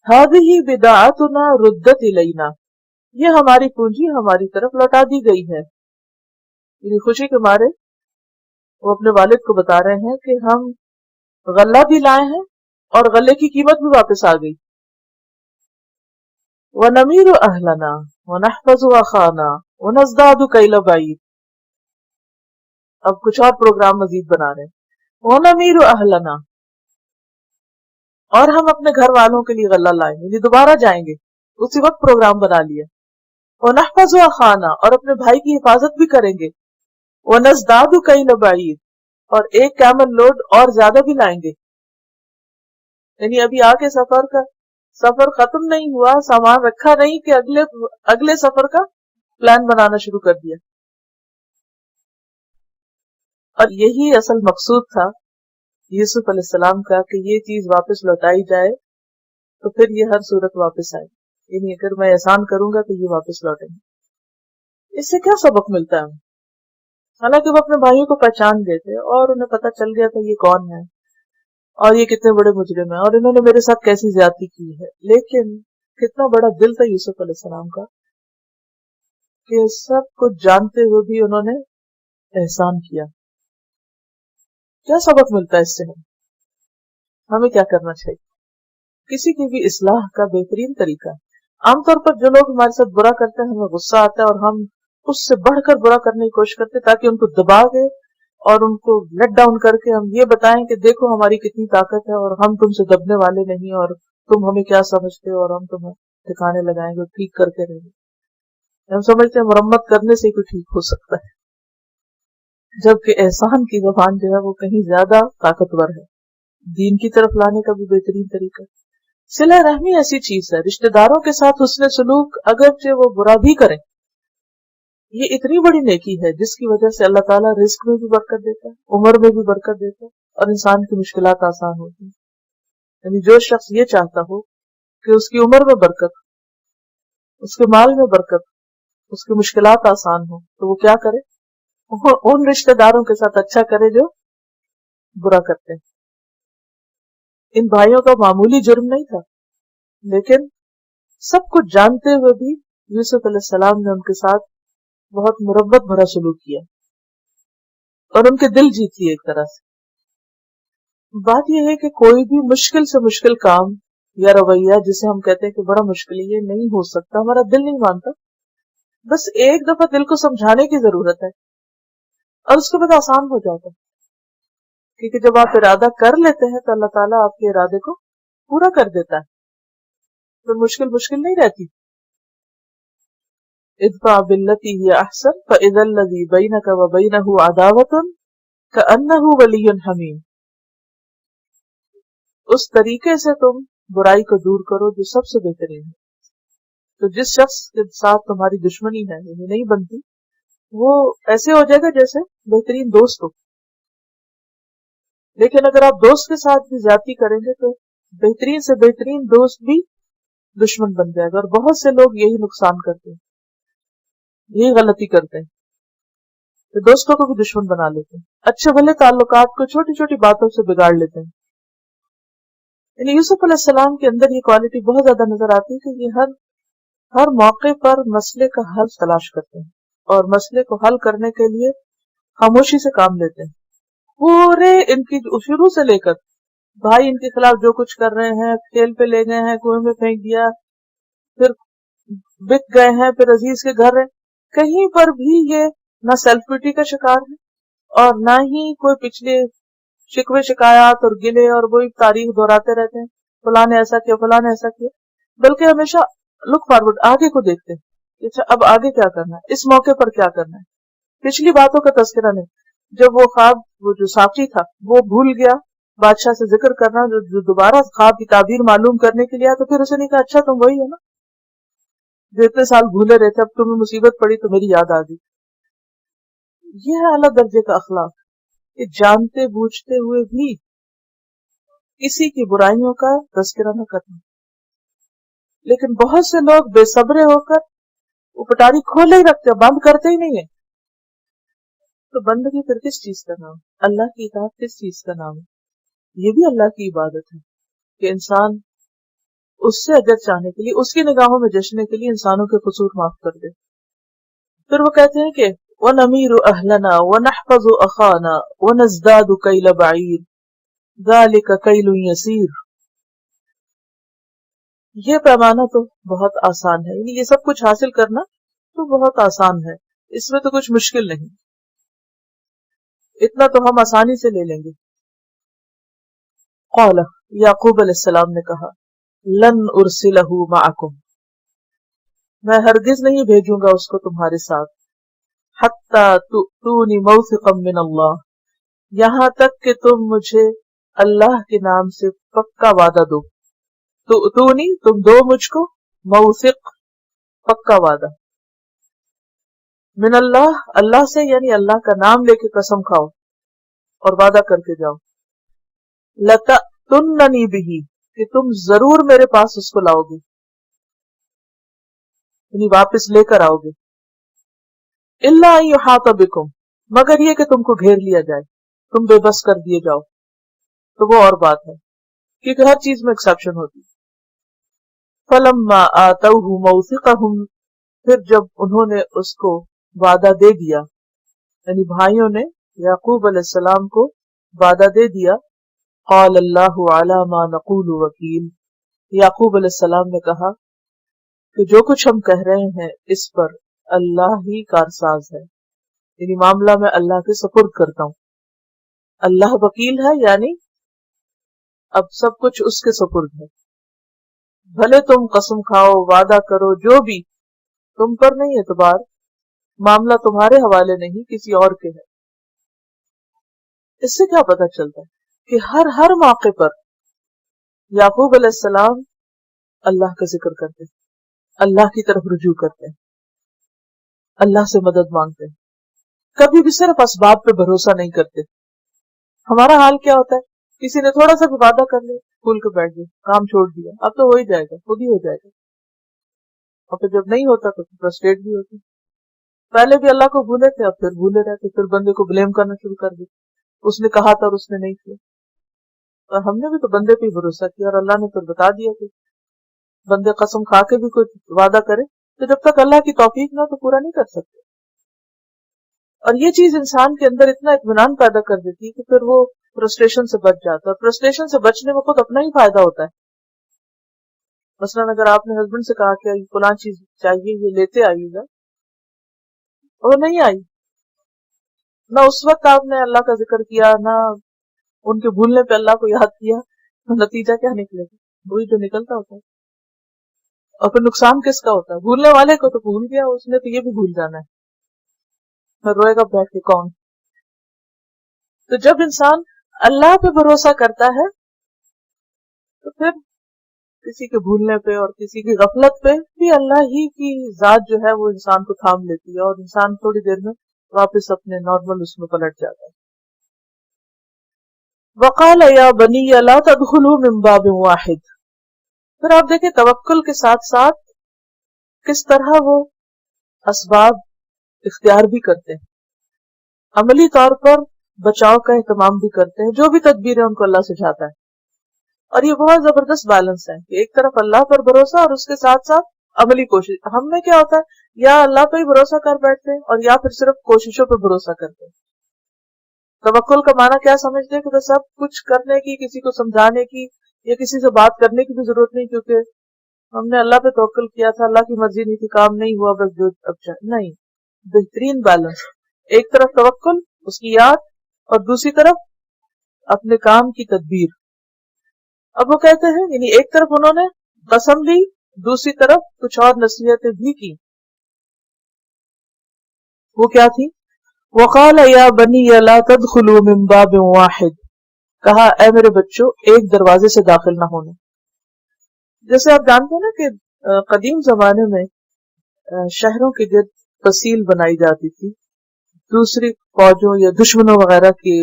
هذه بداعتنا ردت الینا، یہ ہماری پونجی ہماری طرف لوٹا دی گئی ہے۔ یعنی خوشی کے مارے وہ اپنے والد کو بتا رہے ہیں کہ ہم غلہ بھی لائے ہیں اور غلے کی قیمت بھی واپس آ گئی۔ وَنَمِيرُ أَهْلَنَا وَنَحْفَظُ أَخَانَا وَنَزْدَادُ كَيْلَ بَعِيرٍ، اب کچھ اور پروگرام مزید بنا رہے ہیں۔ وَنَمِيرُ أَهْلَنَا، اور ہم اپنے گھر والوں کے لیے غلہ لائیں گے، یعنی دوبارہ جائیں گے، اسی وقت پروگرام بنا لیا۔ وَنَحْفَظُ أَخَانَا، اور اپنے بھائی کی حفاظت بھی کریں گے۔ وَنَزْدَادُ كَيْلَ بَعِيرٍ، اور ایک کیمل لوڈ اور زیادہ بھی لائیں گے۔ یعنی ابھی آگے سفر ختم نہیں ہوا، سامان رکھا نہیں کہ اگلے سفر کا پلان بنانا شروع کر دیا۔ اور یہی اصل مقصود تھا یوسف علیہ السلام کا کہ یہ چیز واپس لوٹائی جائے تو پھر یہ ہر صورت واپس آئے، یعنی اگر میں احسان کروں گا تو یہ واپس لوٹیں گے۔ اس سے کیا سبق ملتا ہے؟ حالانکہ وہ اپنے بھائیوں کو پہچان گئے تھے اور انہیں پتہ چل گیا تھا یہ کون ہے اور یہ کتنے بڑے مجرم ہیں اور انہوں نے میرے ساتھ کیسی زیادتی کی ہے، لیکن کتنا بڑا دل تھا یوسف علیہ السلام کا کہ سب کچھ جانتے ہوئے بھی انہوں نے احسان کیا۔ کیا سبق ملتا ہے اس سے؟ ہمیں کیا کرنا چاہیے؟ کسی کی بھی اصلاح کا بہترین طریقہ، عام طور پر جو لوگ ہمارے ساتھ برا کرتے ہیں ہمیں غصہ آتا ہے اور ہم اس سے بڑھ کر برا کرنے کی کوشش کرتے تاکہ ان کو دبا کے اور ان کو لیٹ ڈاؤن کر کے ہم یہ بتائیں کہ دیکھو ہماری کتنی طاقت ہے اور ہم تم سے دبنے والے نہیں اور تم ہمیں کیا سمجھتے ہو اور ہم تمہیں ٹھکانے لگائیں گے، ٹھیک کر کے رہیں گے۔ ہم سمجھتے ہیں مرمت کرنے سے ہی کوئی ٹھیک ہو سکتا ہے، جبکہ احسان کی زبان جو ہے وہ کہیں زیادہ طاقتور ہے، دین کی طرف لانے کا بھی بہترین طریقہ۔ صلہ رحمی ایسی چیز ہے، رشتہ داروں کے ساتھ حسن سلوک اگرچہ وہ برا بھی کریں، یہ اتنی بڑی نیکی ہے جس کی وجہ سے اللہ تعالیٰ رزق میں بھی برکت دیتا ہے، عمر میں بھی برکت دیتا ہے اور انسان کی مشکلات آسان ہوتی ہیں۔ یعنی جو شخص یہ چاہتا ہو کہ اس کی عمر میں برکت، اس کے مال میں برکت، اس کی مشکلات آسان ہو تو وہ کیا کرے؟ ان رشتہ داروں کے ساتھ اچھا کرے جو برا کرتے ہیں۔ ان بھائیوں کا معمولی جرم نہیں تھا، لیکن سب کچھ جانتے ہوئے بھی یوسف علیہ السلام نے ان کے ساتھ بہت مربت بھرا سلوک کیا اور ان کے دل جیتی ایک طرح سے۔ بات یہ ہے کہ کوئی بھی مشکل سے مشکل کام یا رویہ جسے ہم کہتے ہیں کہ بڑا مشکل ہے، یہ نہیں ہو سکتا، ہمارا دل نہیں مانتا، بس ایک دفعہ دل کو سمجھانے کی ضرورت ہے اور اس کے بعد آسان ہو جاتا ہے، کیونکہ جب آپ ارادہ کر لیتے ہیں تو اللہ تعالیٰ آپ کے ارادے کو پورا کر دیتا ہے، تو مشکل نہیں رہتی۔ ادفع باللتی ہی احسن فاذا الذی بینک وبینہ عداوۃ کأنہ ولی حمیم، اس طریقے سے تم برائی کو دور کرو جو سب سے بہترین ہے۔ تو جس شخص کے ساتھ تمہاری دشمنی ہے یعنی نہیں بنتی، وہ ایسے ہو جائے گا جیسے بہترین دوست ہو، لیکن اگر آپ دوست کے ساتھ بھی زیادتی کریں گے تو بہترین سے بہترین دوست بھی دشمن بن جائے گا۔ اور بہت سے لوگ یہی نقصان کرتے ہیں، یہی غلطی کرتے ہیں کہ دوستوں کو بھی دشمن بنا لیتے ہیں، اچھے بھلے تعلقات کو چھوٹی چھوٹی باتوں سے بگاڑ لیتے ہیں۔ یعنی یوسف علیہ السلام کے اندر یہ کوالٹی بہت زیادہ نظر آتی ہے کہ یہ ہر موقع پر مسئلے کا حل تلاش کرتے ہیں اور مسئلے کو حل کرنے کے لیے خاموشی سے کام لیتے ہیں۔ پورے ان کی شروع سے لے کر بھائی ان کے خلاف جو کچھ کر رہے ہیں، کھیل پہ لے گئے ہیں، کنویں میں پھینک دیا، پھر بک گئے ہیں، پھر عزیز کے گھر ہیں، کہیں پر بھی یہ نہ سیلف پیٹی کا شکار ہے اور نہ ہی کوئی پچھلے شکوے شکایات اور گلے اور وہی تاریخ دہراتے رہتے ہیں، فلاں نے ایسا کیا، فلاں نے ایسا کیا، بلکہ ہمیشہ لک فارورڈ، آگے کو دیکھتے ہیں کہ اچھا اب آگے کیا کرنا ہے، اس موقع پر کیا کرنا ہے۔ پچھلی باتوں کا تذکرہ نہیں، جب وہ خواب وہ جو ساقی تھا وہ بھول گیا بادشاہ سے ذکر کرنا، جو دوبارہ خواب کی تعبیر معلوم کرنے کے لیے آیا، تو پھر اسے نہیں کہا اچھا تم وہی ہے نا جو اتنے سال بھولے رہے تھے، اب تمہیں مصیبت پڑی تو میری یاد آ گئی۔ یہ ہے اعلیٰ درجے کا اخلاق کہ جانتے بوجھتے ہوئے بھی کسی کی برائیوں کا تذکرہ نہ کرنا۔ لیکن بہت سے لوگ بے صبرے ہو کر وہ پٹاری کھولے ہی رکھتے ہیں، بند کرتے ہی نہیں ہیں، تو بندگی پھر کس چیز کا نام؟ اللہ کی اطاعت کس چیز کا نام ہے؟ یہ بھی اللہ کی عبادت ہے کہ انسان اس سے اجر چاہنے کے لیے، اس کی نگاہوں میں جشنے کے لیے انسانوں کے قصور معاف کر دے۔ پھر وہ کہتے ہیں کہ وَنَمِيرُ أَهْلَنَا وَنَحْفَظُ أَخَانَا وَنَزْدَادُ كَيْلَ بَعِيرٍ ذَلِكَ كَيْلٌ يَسِيرٌ۔ یہ پیمانہ تو بہت آسان ہے، یعنی یہ سب کچھ حاصل کرنا تو بہت آسان ہے، اس میں تو کچھ مشکل نہیں، اتنا تو ہم آسانی سے لے لیں گے۔ قال یعقوب علیہ السلام نے کہا لن ارسلہ معکم، میں ہرگز نہیں بھیجوں گا اس کو تمہارے ساتھ، حتی تؤتونی موثقا من اللہ، یہاں تک کہ تم مجھے اللہ کے نام سے پکا وعدہ دو۔ تؤتونی تم دو مجھ کو، موثق پکا وعدہ، من اللہ اللہ سے یعنی اللہ کا نام لے کے قسم کھاؤ اور وعدہ کر کے جاؤ، لتأتوننی بہ کہ تم ضرور میرے پاس اس کو لاؤ گے، یعنی واپس لے کر آؤ گے، الا ان یحاط بکم مگر یہ کہ تم کو گھیر لیا جائے، تم بے بس کر دیے جاؤ، تو وہ اور بات ہے کیونکہ ہر چیز میں ایکسیپشن ہوتی۔ فلما آتوہ موثقہم پھر جب انہوں نے اس کو وعدہ دے دیا، یعنی بھائیوں نے یعقوب علیہ السلام کو وعدہ دے دیا، قال اللہ علی ما نقول وکیل، یعقوب علیہ السلام نے کہا کہ جو کچھ ہم کہہ رہے ہیں اس پر اللہ ہی کارساز ہے، یعنی معاملہ میں اللہ کے سپرد کرتا ہوں، اللہ وکیل ہے یعنی اب سب کچھ اس کے سپرد ہے، بھلے تم قسم کھاؤ وعدہ کرو جو بھی، تم پر نہیں اعتبار، معاملہ تمہارے حوالے نہیں کسی اور کے ہے۔ اس سے کیا پتہ چلتا ہے کہ ہر موقع پر یعقوب علیہ السلام اللہ کا ذکر کرتے ہیں، اللہ کی طرف رجوع کرتے ہیں، اللہ سے مدد مانگتے ہیں، کبھی بھی صرف اسباب پہ بھروسہ نہیں کرتے۔ ہمارا حال کیا ہوتا ہے، کسی نے تھوڑا سا بھی وعدہ کر لیا، کھول کے بیٹھ گئے، کام چھوڑ دیا، اب تو ہو ہی جائے گا، خود ہی ہو جائے گا، اور پھر جب نہیں ہوتا تو فرسٹریٹ بھی ہوتی۔ پہلے بھی اللہ کو بھولے تھے، اب پھر بھولے رہتے، پھر بندے کو بلیم کرنا شروع کر دی، اس نے کہا تھا اور اس نے نہیں کیا، اور ہم نے بھی تو بندے پہ ہی بھروسہ کیا، اور اللہ نے پھر بتا دیا کہ بندے قسم کھا کے بھی کوئی وعدہ کرے تو جب تک اللہ کی توفیق نہ تو پورا نہیں کر سکتے۔ اور یہ چیز انسان کے اندر اتنا اطمینان پیدا کر دیتی ہے کہ پھر وہ فرسٹریشن سے بچ جاتا ہے، اور فرسٹریشن سے بچنے میں خود اپنا ہی فائدہ ہوتا ہے۔ مثلاً اگر آپ نے ہسبینڈ سے کہا کہ فلاں چیز چاہیے یہ لیتے آئیے گا، اور نہیں آئی، نہ اس وقت آپ نے اللہ کا ذکر کیا، نہ ان کے بھولنے پہ اللہ کو یاد کیا، تو نتیجہ کیا نکلے گا؟ وہی جو نکلتا ہوتا ہے۔ اور پھر نقصان کس کا ہوتا ہے؟ بھولنے والے کو تو بھول گیا، اس نے تو یہ بھی بھول جانا ہے، پھر روئے گا بیٹھ کے کون؟ تو جب انسان اللہ پہ بھروسہ کرتا ہے تو پھر کسی کے بھولنے پہ اور کسی کی غفلت پہ بھی اللہ ہی کی ذات جو ہے وہ انسان کو تھام لیتی ہے، اور انسان تھوڑی دیر میں واپس اپنے نارمل اس میں پلٹ جاتا ہے۔ وقال یا بنی لا تدخلوا من باب واحد، پھر آپ دیکھیں توکل کے ساتھ ساتھ کس طرح وہ اسباب اختیار بھی کرتے ہیں، عملی طور پر بچاؤ کا اہتمام بھی کرتے ہیں، جو بھی تدبیر ہے ان کو اللہ سجھاتا ہے۔ اور یہ بہت زبردست بیلنس ہے کہ ایک طرف اللہ پر بھروسہ اور اس کے ساتھ ساتھ عملی کوشش۔ ہم میں کیا ہوتا ہے، یا اللہ پہ ہی بھروسہ کر بیٹھتے ہیں اور یا پھر صرف کوششوں پہ بھروسہ کرتے ہیں۔ توکل کا معنی کیا سمجھتے ہیں کہ بس سب کچھ کرنے کی، کسی کو سمجھانے کی یا کسی سے بات کرنے کی بھی ضرورت نہیں، کیونکہ ہم نے اللہ پہ توکل کیا تھا، اللہ کی مرضی نہیں تھی، کام نہیں ہوا، بس جو اب نہیں۔ بہترین بیلنس، ایک طرف توکل اس کی یاد اور دوسری طرف اپنے کام کی تدبیر۔ اب وہ کہتے ہیں یعنی ایک طرف انہوں نے قسم لی، دوسری طرف کچھ اور نصیحتیں بھی کی۔ وہ کیا تھی؟ وقال یا بنی لا تدخلوا من باب واحد، کہا اے میرے بچوں ایک دروازے سے داخل نہ ہونا۔ جیسے آپ جانتے ہیں نا کہ قدیم زمانے میں شہروں کے گرد فصیل بنائی جاتی تھی دوسری فوجوں یا دشمنوں وغیرہ کے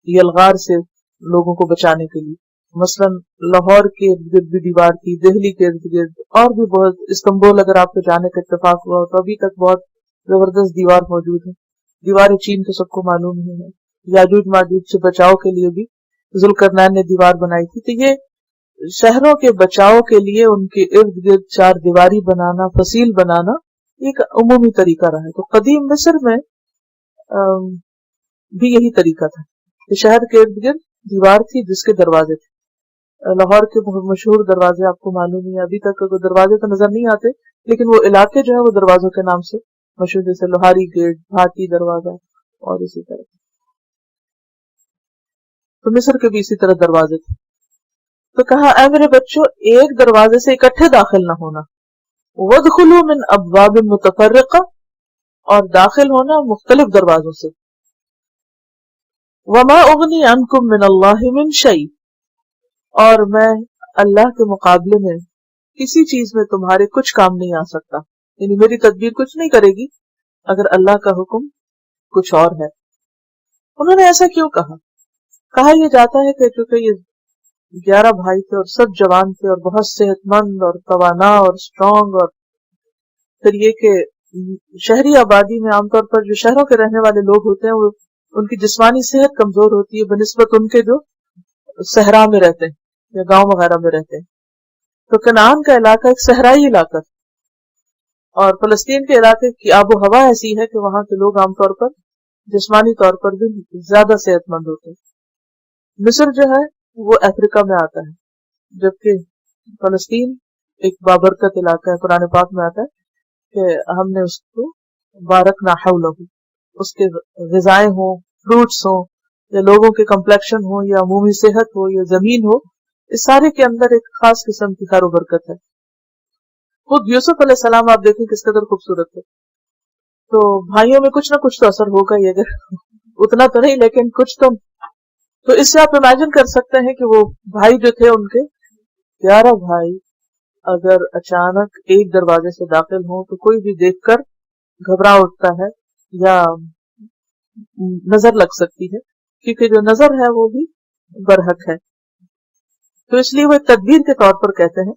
یلغار سے لوگوں کو بچانے کے لیے۔ مثلا لاہور کے ارد گرد بھی دیوار تھی، دہلی کے ارد گرد، اور بھی بہت، استنبول اگر آپ کو جانے کا اتفاق ہوا تو ابھی تک بہت زبردست دیوار موجود ہے۔ دیوار چین تو سب کو معلوم ہی ہے، یاجوج ماجوج سے بچاؤ کے لیے بھی ذوالقرنین نے دیوار بنائی تھی. تو یہ شہروں کے بچاؤ کے لیے ان کے ارد گرد چار دیواری بنانا، فصیل بنانا ایک عمومی طریقہ رہا ہے. تو قدیم مصر میں بھی یہی طریقہ تھا کہ شہر کے ارد گرد دیوار تھی جس کے دروازے تھے. لاہور کے مشہور دروازے آپ کو معلوم ہے، ابھی تک دروازے تو نظر نہیں آتے لیکن وہ علاقے جو ہے وہ دروازوں کے نام سے مشہور، جیسے لوہاری گیٹ، بھارتی دروازہ اور اسی طرح. تو مصر کے بھی اسی طرح دروازے تھے. تو کہا اے میرے بچوں ایک دروازے سے اکٹھے داخل نہ ہونا، وادخلوا من ابواب متفرقہ، اور داخل ہونا مختلف دروازوں سے. وما اغنی عنکم من اللہ من شیء، اور میں اللہ کے مقابلے میں کسی چیز میں تمہارے کچھ کام نہیں آ سکتا، یعنی میری تدبیر کچھ نہیں کرے گی اگر اللہ کا حکم کچھ اور ہے. انہوں نے ایسا کیوں کہا؟ کہا یہ جاتا ہے کہ چونکہ یہ 11 بھائی تھے اور سب جوان تھے اور بہت صحت مند اور توانا اور اسٹرانگ، اور پھر یہ کہ شہری آبادی میں عام طور پر جو شہروں کے رہنے والے لوگ ہوتے ہیں وہ ان کی جسمانی صحت کمزور ہوتی ہے بنسبت ان کے جو صحرا میں رہتے ہیں یا گاؤں وغیرہ میں رہتے ہیں. تو کنعان کا علاقہ ایک صحرائی علاقہ، اور فلسطین کے علاقے کی آب و ہوا ایسی ہے کہ وہاں کے لوگ عام طور پر جسمانی طور پر بھی زیادہ صحت مند ہوتے ہیں. مصر جو ہے وہ افریقہ میں آتا ہے، جبکہ فلسطین ایک بابرکت علاقہ ہے. قرآن پاک میں آتا ہے کہ ہم نے اس کو بارکنا حولہ، اس کے غذائیں ہوں، فروٹس ہوں، یا لوگوں کے کمپلیکشن ہو، یا عمومی صحت ہو، یا زمین ہو، اس سارے کے اندر ایک خاص قسم کی خیر و برکت ہے. خود یوسف علیہ السلام آپ دیکھیں کس قدر خوبصورت ہے. تو بھائیوں میں کچھ نہ کچھ تو اثر ہوگا ہی، اگر اتنا تو نہیں لیکن کچھ تو اس سے آپ امیجن کر سکتے ہیں کہ وہ بھائی جو تھے ان کے 11 بھائی اگر اچانک ایک دروازے سے داخل ہوں تو کوئی بھی دیکھ کر گھبرا اٹھتا ہے یا نظر لگ سکتی ہے، کیونکہ جو نظر ہے وہ بھی برحق ہے. تو اس لیے وہ ایک تدبیر کے طور پر کہتے ہیں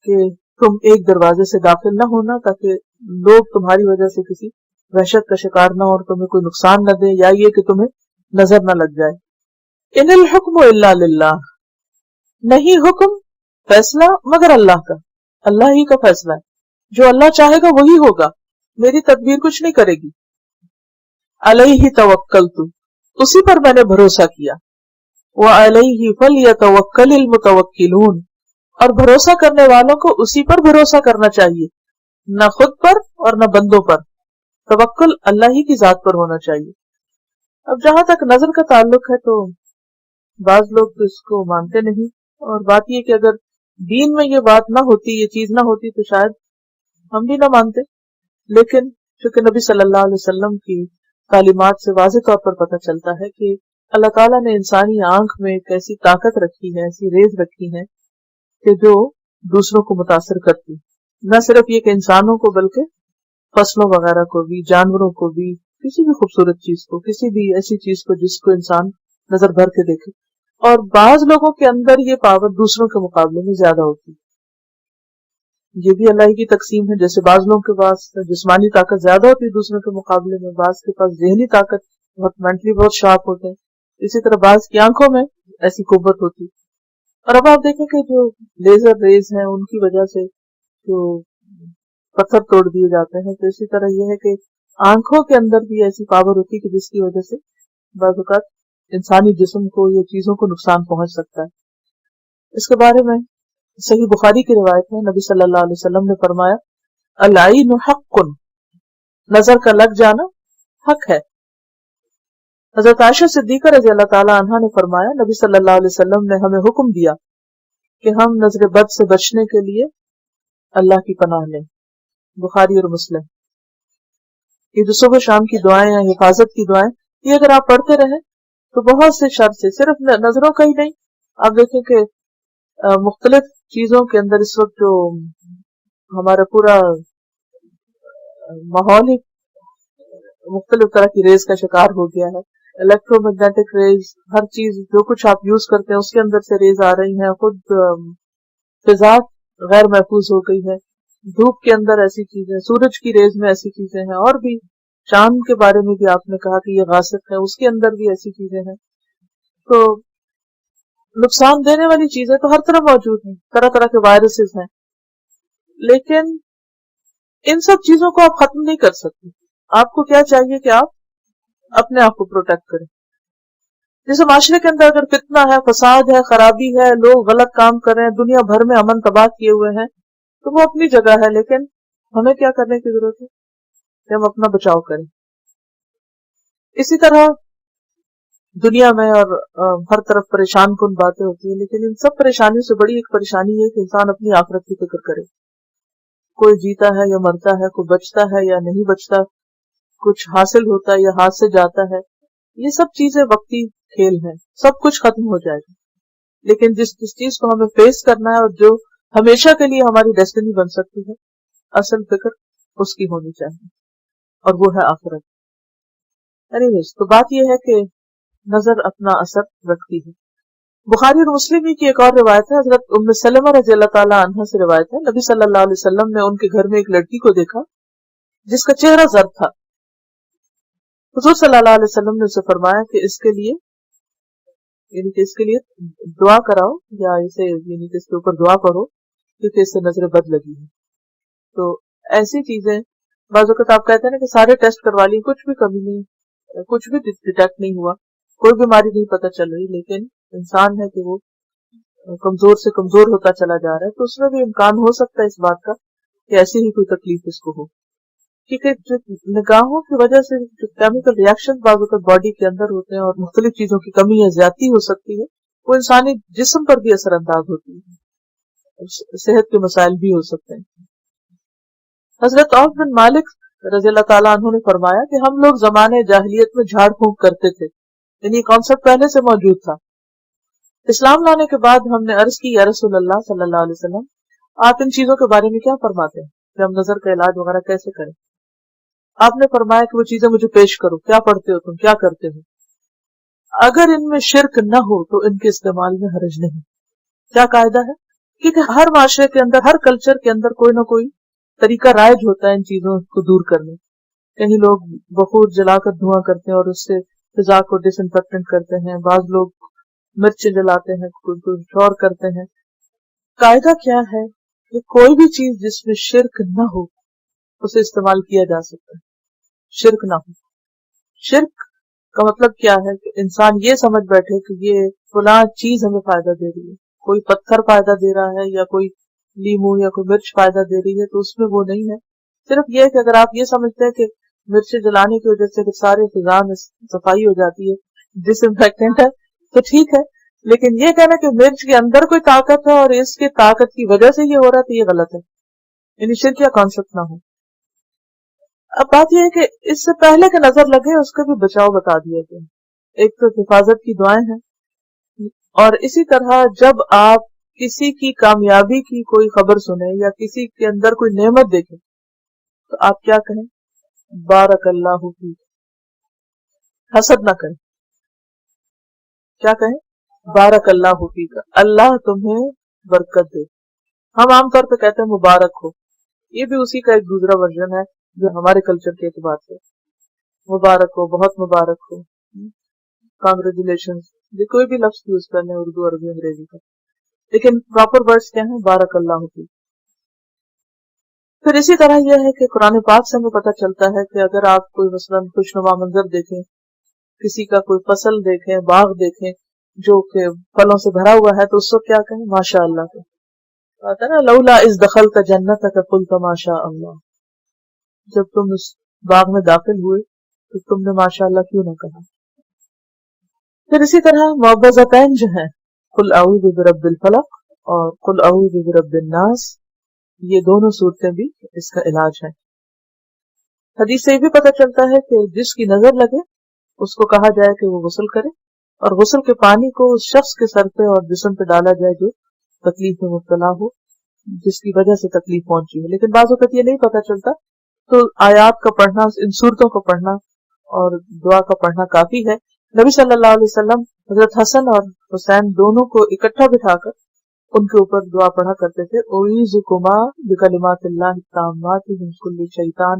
کہ تم ایک دروازے سے داخل نہ ہونا تاکہ لوگ تمہاری وجہ سے کسی وحشت کا شکار نہ ہو اور تمہیں کوئی نقصان نہ دے، یا یہ کہ تمہیں نظر نہ لگ جائے. ان الحکم الا للہ، نہیں حکم فیصلہ مگر اللہ کا، اللہ ہی کا فیصلہ ہے، جو اللہ چاہے گا وہی ہوگا، میری تدبیر کچھ نہیں کرے گی. علیہ توکلت، اسی پر میں نے بھروسہ کیا. وعلیہ فلیتوکل المتوکلون، اور بھروسہ کرنے والوں کو اسی پر بھروسہ کرنا چاہیے، نہ خود پر اور نہ بندوں پر. توکل اللہ ہی کی ذات پر ہونا چاہیے. اب جہاں تک نظر کا تعلق ہے تو بعض لوگ تو اس کو مانتے نہیں، اور بات یہ کہ اگر دین میں یہ بات نہ ہوتی، یہ چیز نہ ہوتی تو شاید ہم بھی نہ مانتے. لیکن چونکہ نبی صلی اللہ علیہ وسلم کی تعلیمات سے واضح طور پر پتہ چلتا ہے کہ اللہ تعالیٰ نے انسانی آنکھ میں ایک ایسی طاقت رکھی ہے، ایسی ریز رکھی ہے کہ جو دوسروں کو متاثر کرتی، نہ صرف یہ کہ انسانوں کو بلکہ فصلوں وغیرہ کو بھی، جانوروں کو بھی، کسی بھی خوبصورت چیز کو، کسی بھی ایسی چیز کو جس کو انسان نظر بھر کے دیکھے. اور بعض لوگوں کے اندر یہ پاور دوسروں کے مقابلے میں زیادہ ہوتی، یہ بھی اللہ کی تقسیم ہے. جیسے بعض لوگوں کے پاس جسمانی طاقت زیادہ ہوتی ہے دوسروں کے مقابلے میں، بعض کے پاس ذہنی طاقت بہت مینٹلی بہت شارپ ہوتے ہیں، اسی طرح بعض کی آنکھوں میں ایسی قوت ہوتی. اور اب آپ دیکھیں کہ جو لیزر ریز ہیں ان کی وجہ سے جو پتھر توڑ دیے جاتے ہیں، تو اسی طرح یہ ہے کہ آنکھوں کے اندر بھی ایسی پاور ہوتی ہے کہ جس کی وجہ سے بعض اوقات انسانی جسم کو یا چیزوں کو نقصان پہنچ سکتا ہے. اس کے بارے میں صحیح بخاری کی روایت ہے، نبی صلی اللہ علیہ وسلم نے فرمایا العین حق، نظر کا لگ جانا حق ہے. حضرت عائشہ صدیقہ رضی اللہ تعالی عنہا نے فرمایا نبی صلی اللہ علیہ وسلم نے ہمیں حکم دیا کہ ہم نظر بد سے بچنے کے لیے اللہ کی پناہ لیں. بخاری اور مسلم. یہ جو صبح شام کی دعائیں ہیں، حفاظت کی دعائیں، یہ اگر آپ پڑھتے رہیں تو بہت سے شر سے، صرف نظروں کا ہی نہیں، آپ دیکھیں کہ مختلف چیزوں کے اندر اس وقت جو ہمارا پورا ماحول ہی مختلف طرح کی ریز کا شکار ہو گیا ہے. الیکٹرو میگنیٹک ریز، ہر چیز جو کچھ آپ یوز کرتے ہیں اس کے اندر سے ریز آ رہی ہیں. خود فضا غیر محفوظ ہو گئی ہے، دھوپ کے اندر ایسی چیزیں، سورج کی ریز میں ایسی چیزیں ہیں، اور بھی چاند کے بارے میں بھی آپ نے کہا کہ یہ غاسق ہے، اس کے اندر بھی ایسی چیزیں ہیں. تو نقصان دینے والی چیزیں تو ہر طرف موجود ہیں، طرح طرح کے وائرسز ہیں، لیکن ان سب چیزوں کو آپ ختم نہیں کر سکتے. آپ کو کیا چاہیے کہ آپ اپنے آپ کو پروٹیکٹ کریں. جیسے معاشرے کے اندر اگر فتنہ ہے، فساد ہے، خرابی ہے، لوگ غلط کام کر رہے ہیں، دنیا بھر میں امن تباہ کیے ہوئے ہیں، تو وہ اپنی جگہ ہے، لیکن ہمیں کیا کرنے کی ضرورت ہے کہ ہم اپنا بچاؤ کریں. اسی طرح دنیا میں اور ہر طرف پریشان کن باتیں ہوتی ہیں، لیکن ان سب پریشانیوں سے بڑی ایک پریشانی ہے کہ انسان اپنی آخرت کی فکر کرے. کوئی جیتا ہے یا مرتا ہے، کوئی بچتا ہے یا نہیں بچتا، کچھ حاصل ہوتا ہے یا ہاتھ سے جاتا ہے، یہ سب چیزیں وقتی کھیل ہیں، سب کچھ ختم ہو جائے گا. لیکن جس چیز کو ہمیں فیس کرنا ہے اور جو ہمیشہ کے لیے ہماری ڈیسٹنی بن سکتی ہے، اصل فکر اس کی ہونی چاہیے، اور وہ ہے آخرت. اینیویز، تو بات یہ ہے کہ نظر اپنا اثر رکھتی ہے. بخاری اور مسلم کی ایک اور روایت ہے، حضرت ام سلمہ رضی اللہ تعالی عنہا سے روایت ہے، نبی صلی اللہ علیہ وسلم نے ان کے گھر میں ایک لڑکی کو دیکھا جس کا چہرہ زرد تھا. حضور صلی اللہ علیہ وسلم نے اسے فرمایا کہ اس کے لیے دعا کراؤ، یا اسے کہ اس کے اوپر دعا کرو، کیونکہ اس سے نظر بد لگی ہے. تو ایسی چیزیں بعض اوقات آپ کہتے ہیں نا کہ سارے ٹیسٹ کروا لیے، کچھ بھی کمی نہیں، کچھ بھی ڈیٹیکٹ نہیں ہوا، کوئی بیماری نہیں پتہ چل رہی، لیکن انسان ہے کہ وہ کمزور سے کمزور ہوتا چلا جا رہا ہے، تو اس میں بھی امکان ہو سکتا ہے اس بات کا کہ ایسی ہی کوئی تکلیف اس کو ہو. کیونکہ جو نگاہوں کی وجہ سے جو کیمیکل ریئیکشن بعض اوقات باڈی کے اندر ہوتے ہیں اور مختلف چیزوں کی کمی یا زیادتی ہو سکتی ہے، وہ انسانی جسم پر بھی اثر انداز ہوتی ہے، صحت کے مسائل بھی ہو سکتے ہیں. حضرت عوف بن مالک رضی اللہ تعالیٰ عنہ نے فرمایا کہ ہم لوگ زمانے جاہلیت میں جھاڑ پھونک کرتے تھے، یعنی یہ کانسیپٹ پہلے سے موجود تھا. اسلام لانے کے بعد ہم نے عرض کی، یا رسول اللہ صلی اللہ علیہ وسلم، آپ ان چیزوں کے بارے میں کیا فرماتے ہیں کہ ہم نظر کا علاج وغیرہ کیسے کریں؟ آپ نے فرمایا کہ وہ چیزیں مجھے پیش کرو، کیا پڑھتے ہو تم، کیا کرتے ہو؟ اگر ان میں شرک نہ ہو تو ان کے استعمال میں حرج نہیں. کیا قاعدہ ہے؟ کیونکہ ہر معاشرے کے اندر، ہر کلچر کے اندر کوئی نہ کوئی طریقہ رائج ہوتا ہے ان چیزوں کو دور کرنے. کہیں لوگ بخور جلا کر دھواں کرتے ہیں اور اس سے فضا کو ڈس انفیکٹنٹ کرتے ہیں، بعض لوگ مرچ جلاتے ہیں، کچھ اور کرتے ہیں. قاعدہ کیا ہے کہ کوئی بھی چیز جس میں شرک نہ ہو اسے استعمال کیا جا سکتا ہے. شرک نہ ہو. شرک کا مطلب کیا ہے کہ انسان یہ سمجھ بیٹھے کہ یہ فلاں چیز ہمیں فائدہ دے رہی ہے، کوئی پتھر فائدہ دے رہا ہے یا کوئی لیمو یا کوئی مرچ فائدہ دے رہی ہے، تو اس میں وہ نہیں ہے. صرف یہ کہ اگر آپ یہ سمجھتے ہیں کہ مرچ جلانے کی وجہ سے کہ سارے فضا میں صفائی ہو جاتی ہے، ڈس انفیکٹنٹ ہے، تو ٹھیک ہے، لیکن یہ کہنا کہ مرچ کے اندر کوئی طاقت ہے اور اس کے طاقت کی وجہ سے یہ ہو رہا ہے، تو یہ غلط ہے. یعنی شرک کا کانسیپٹ نہ ہو. اب بات یہ ہے کہ اس سے پہلے کہ نظر لگے اس کا بھی بچاؤ بتا دیا گیا. ایک تو حفاظت کی دعائیں ہیں، اور اسی طرح جب آپ کسی کی کامیابی کی کوئی خبر سنیں یا کسی کے اندر کوئی نعمت دیکھیں تو آپ کیا کہیں؟ بارک اللہ فیک. حسد نہ کریں. کیا کہیں؟ بارک اللہ فیک، اللہ تمہیں برکت دے. ہم عام طور پہ کہتے ہیں مبارک ہو، یہ بھی اسی کا ایک دوسرا ورژن ہے جو ہمارے کلچر کے اعتبار سے. مبارک ہو، بہت مبارک ہو، کانگریچولیشن، یہ کوئی بھی لفظ یوز کرنے، اردو، عربی، انگریزی کا، لیکن پراپر ورڈز کیا ہیں؟ بارک اللہ فیک. پھر اسی طرح یہ ہے کہ قرآن پاک سے ہمیں پتہ چلتا ہے کہ اگر آپ کوئی مثلاً خوشنما منظر دیکھیں، کسی کا کوئی فصل دیکھیں، باغ دیکھیں جو کہ پھلوں سے بھرا ہوا ہے، تو اس کو کیا کہیں؟ ماشاء اللہ. آتا ہے نا، لولا اذ دخلت جنتک قلت ماشاء اللہ. جب تم اس باغ میں داخل ہوئے تو تم نے ماشاء اللہ کیوں نہ کہا. پھر اسی طرح معوذتین جو ہیں، قل اعوذ برب الفلق اور قل اعوذ برب الناس، یہ دونوں صورتیں بھی اس کا علاج ہے. حدیث سے یہ بھی پتہ چلتا ہے کہ جس کی نظر لگے اس کو کہا جائے کہ وہ غسل کرے، اور غسل کے پانی کو اس شخص کے سر پہ اور جسم پہ ڈالا جائے جو تکلیف میں مبتلا ہو، جس کی وجہ سے تکلیف پہنچی ہے. لیکن بعض اوقات یہ نہیں پتہ چلتا، تو آیات کا پڑھنا، ان صورتوں کو پڑھنا اور دعا کا پڑھنا کافی ہے. نبی صلی اللہ علیہ وسلم حضرت حسن اور حسین دونوں کو اکٹھا بٹھا کر ان کے اوپر دعا پڑھا کرتے تھے. اعوذکما بکلمات اللہ التامات من کل شیطان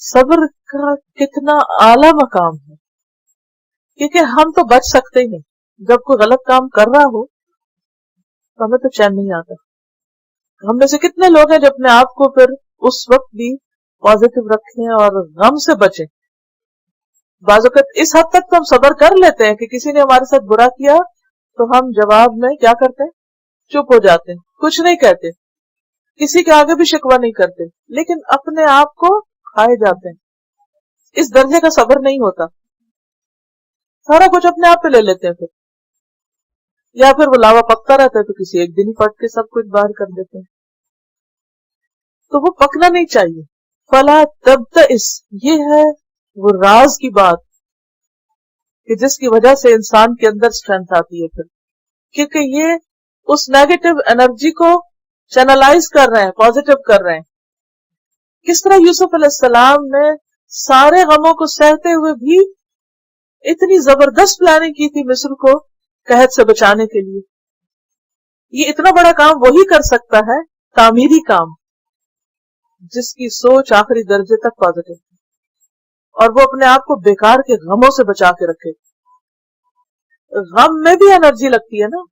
صبر کا کتنا اعلیٰ مقام ہے، کیونکہ ہم تو بچ سکتے ہی نہیں. جب کوئی غلط کام کر رہا ہو تو ہمیں تو چین نہیں آتا. ہم میں سے کتنے لوگ ہیں جو اپنے آپ کو پھر اس وقت بھی پازیٹو رکھیں اور غم سے بچیں. بعض اوقات اس حد تک تو ہم صبر کر لیتے ہیں کہ کسی نے ہمارے ساتھ برا کیا تو ہم جواب میں کیا کرتے ہیں؟ چپ ہو جاتے ہیں، کچھ نہیں کہتے، کسی کے آگے بھی شکوہ نہیں کرتے، لیکن اپنے آپ کو کھائے جاتے ہیں. اس درجے کا صبر نہیں ہوتا. سارا کچھ اپنے آپ پہ لے لیتے ہیں پھر، یا پھر وہ لاوا پکتا رہتا ہے تو کسی ایک دن ہی پٹ کے سب کچھ باہر کر دیتے ہیں. تو وہ پکنا نہیں چاہیے. فلا تبتئس، یہ ہے وہ راز کی بات کہ جس کی وجہ سے انسان کے اندر اسٹرینتھ آتی ہے پھر، کیونکہ یہ اس نیگیٹو انرجی کو چینلائز کر رہے ہیں، پازیٹو کر رہے ہیں. کس طرح یوسف علیہ السلام نے سارے غموں کو سہتے ہوئے بھی اتنی زبردست پلاننگ کی تھی مصر کو قحط سے بچانے کے لیے. یہ اتنا بڑا کام وہی کر سکتا ہے، تعمیری کام، جس کی سوچ آخری درجے تک پازیٹو ہے اور وہ اپنے آپ کو بیکار کے غموں سے بچا کے رکھے. غم میں بھی انرجی لگتی ہے نا،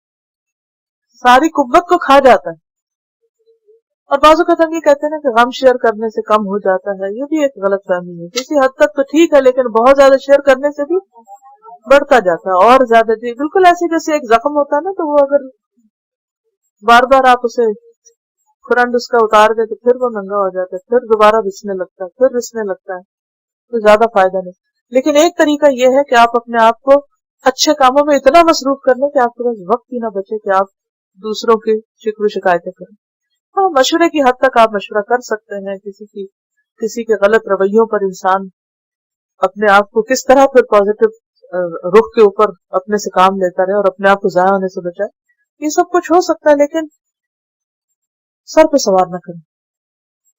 ساری قوت کو کھا جاتا ہے. اور بعض اوقات ہم یہ کہتے ہیں نا کہ غم شیئر کرنے سے کم ہو جاتا ہے، یہ بھی ایک غلط فہمی ہے. کسی حد تک تو ٹھیک ہے، لیکن بہت زیادہ شیئر کرنے سے بھی بڑھتا جاتا ہے اور زیادہ. بالکل ایسے جیسے ایک زخم ہوتا ہے نا، تو وہ اگر بار بار آپ اسے فرنڈ اس کا اتار دے تو پھر وہ ننگا ہو جاتا ہے، پھر دوبارہ رسنے لگتا ہے، پھر رسنے لگتا ہے، تو زیادہ فائدہ نہیں. لیکن ایک طریقہ یہ ہے کہ آپ اپنے آپ کو اچھے کاموں میں اتنا مصروف کر لیں کہ آپ کے پاس وقت ہی نہ بچے کہ آپ دوسروں کی شکوے شکایتیں کریں. ہاں، مشورے کی حد تک آپ مشورہ کر سکتے ہیں. کسی کے غلط رویوں پر انسان اپنے آپ کو کس طرح پھر پازیٹو رخ کے اوپر اپنے سے کام لیتا رہے اور اپنے آپ کو ضائع ہونے سے بچائے، یہ سب کچھ ہو سکتا ہے، لیکن سر پہ سوار نہ کریں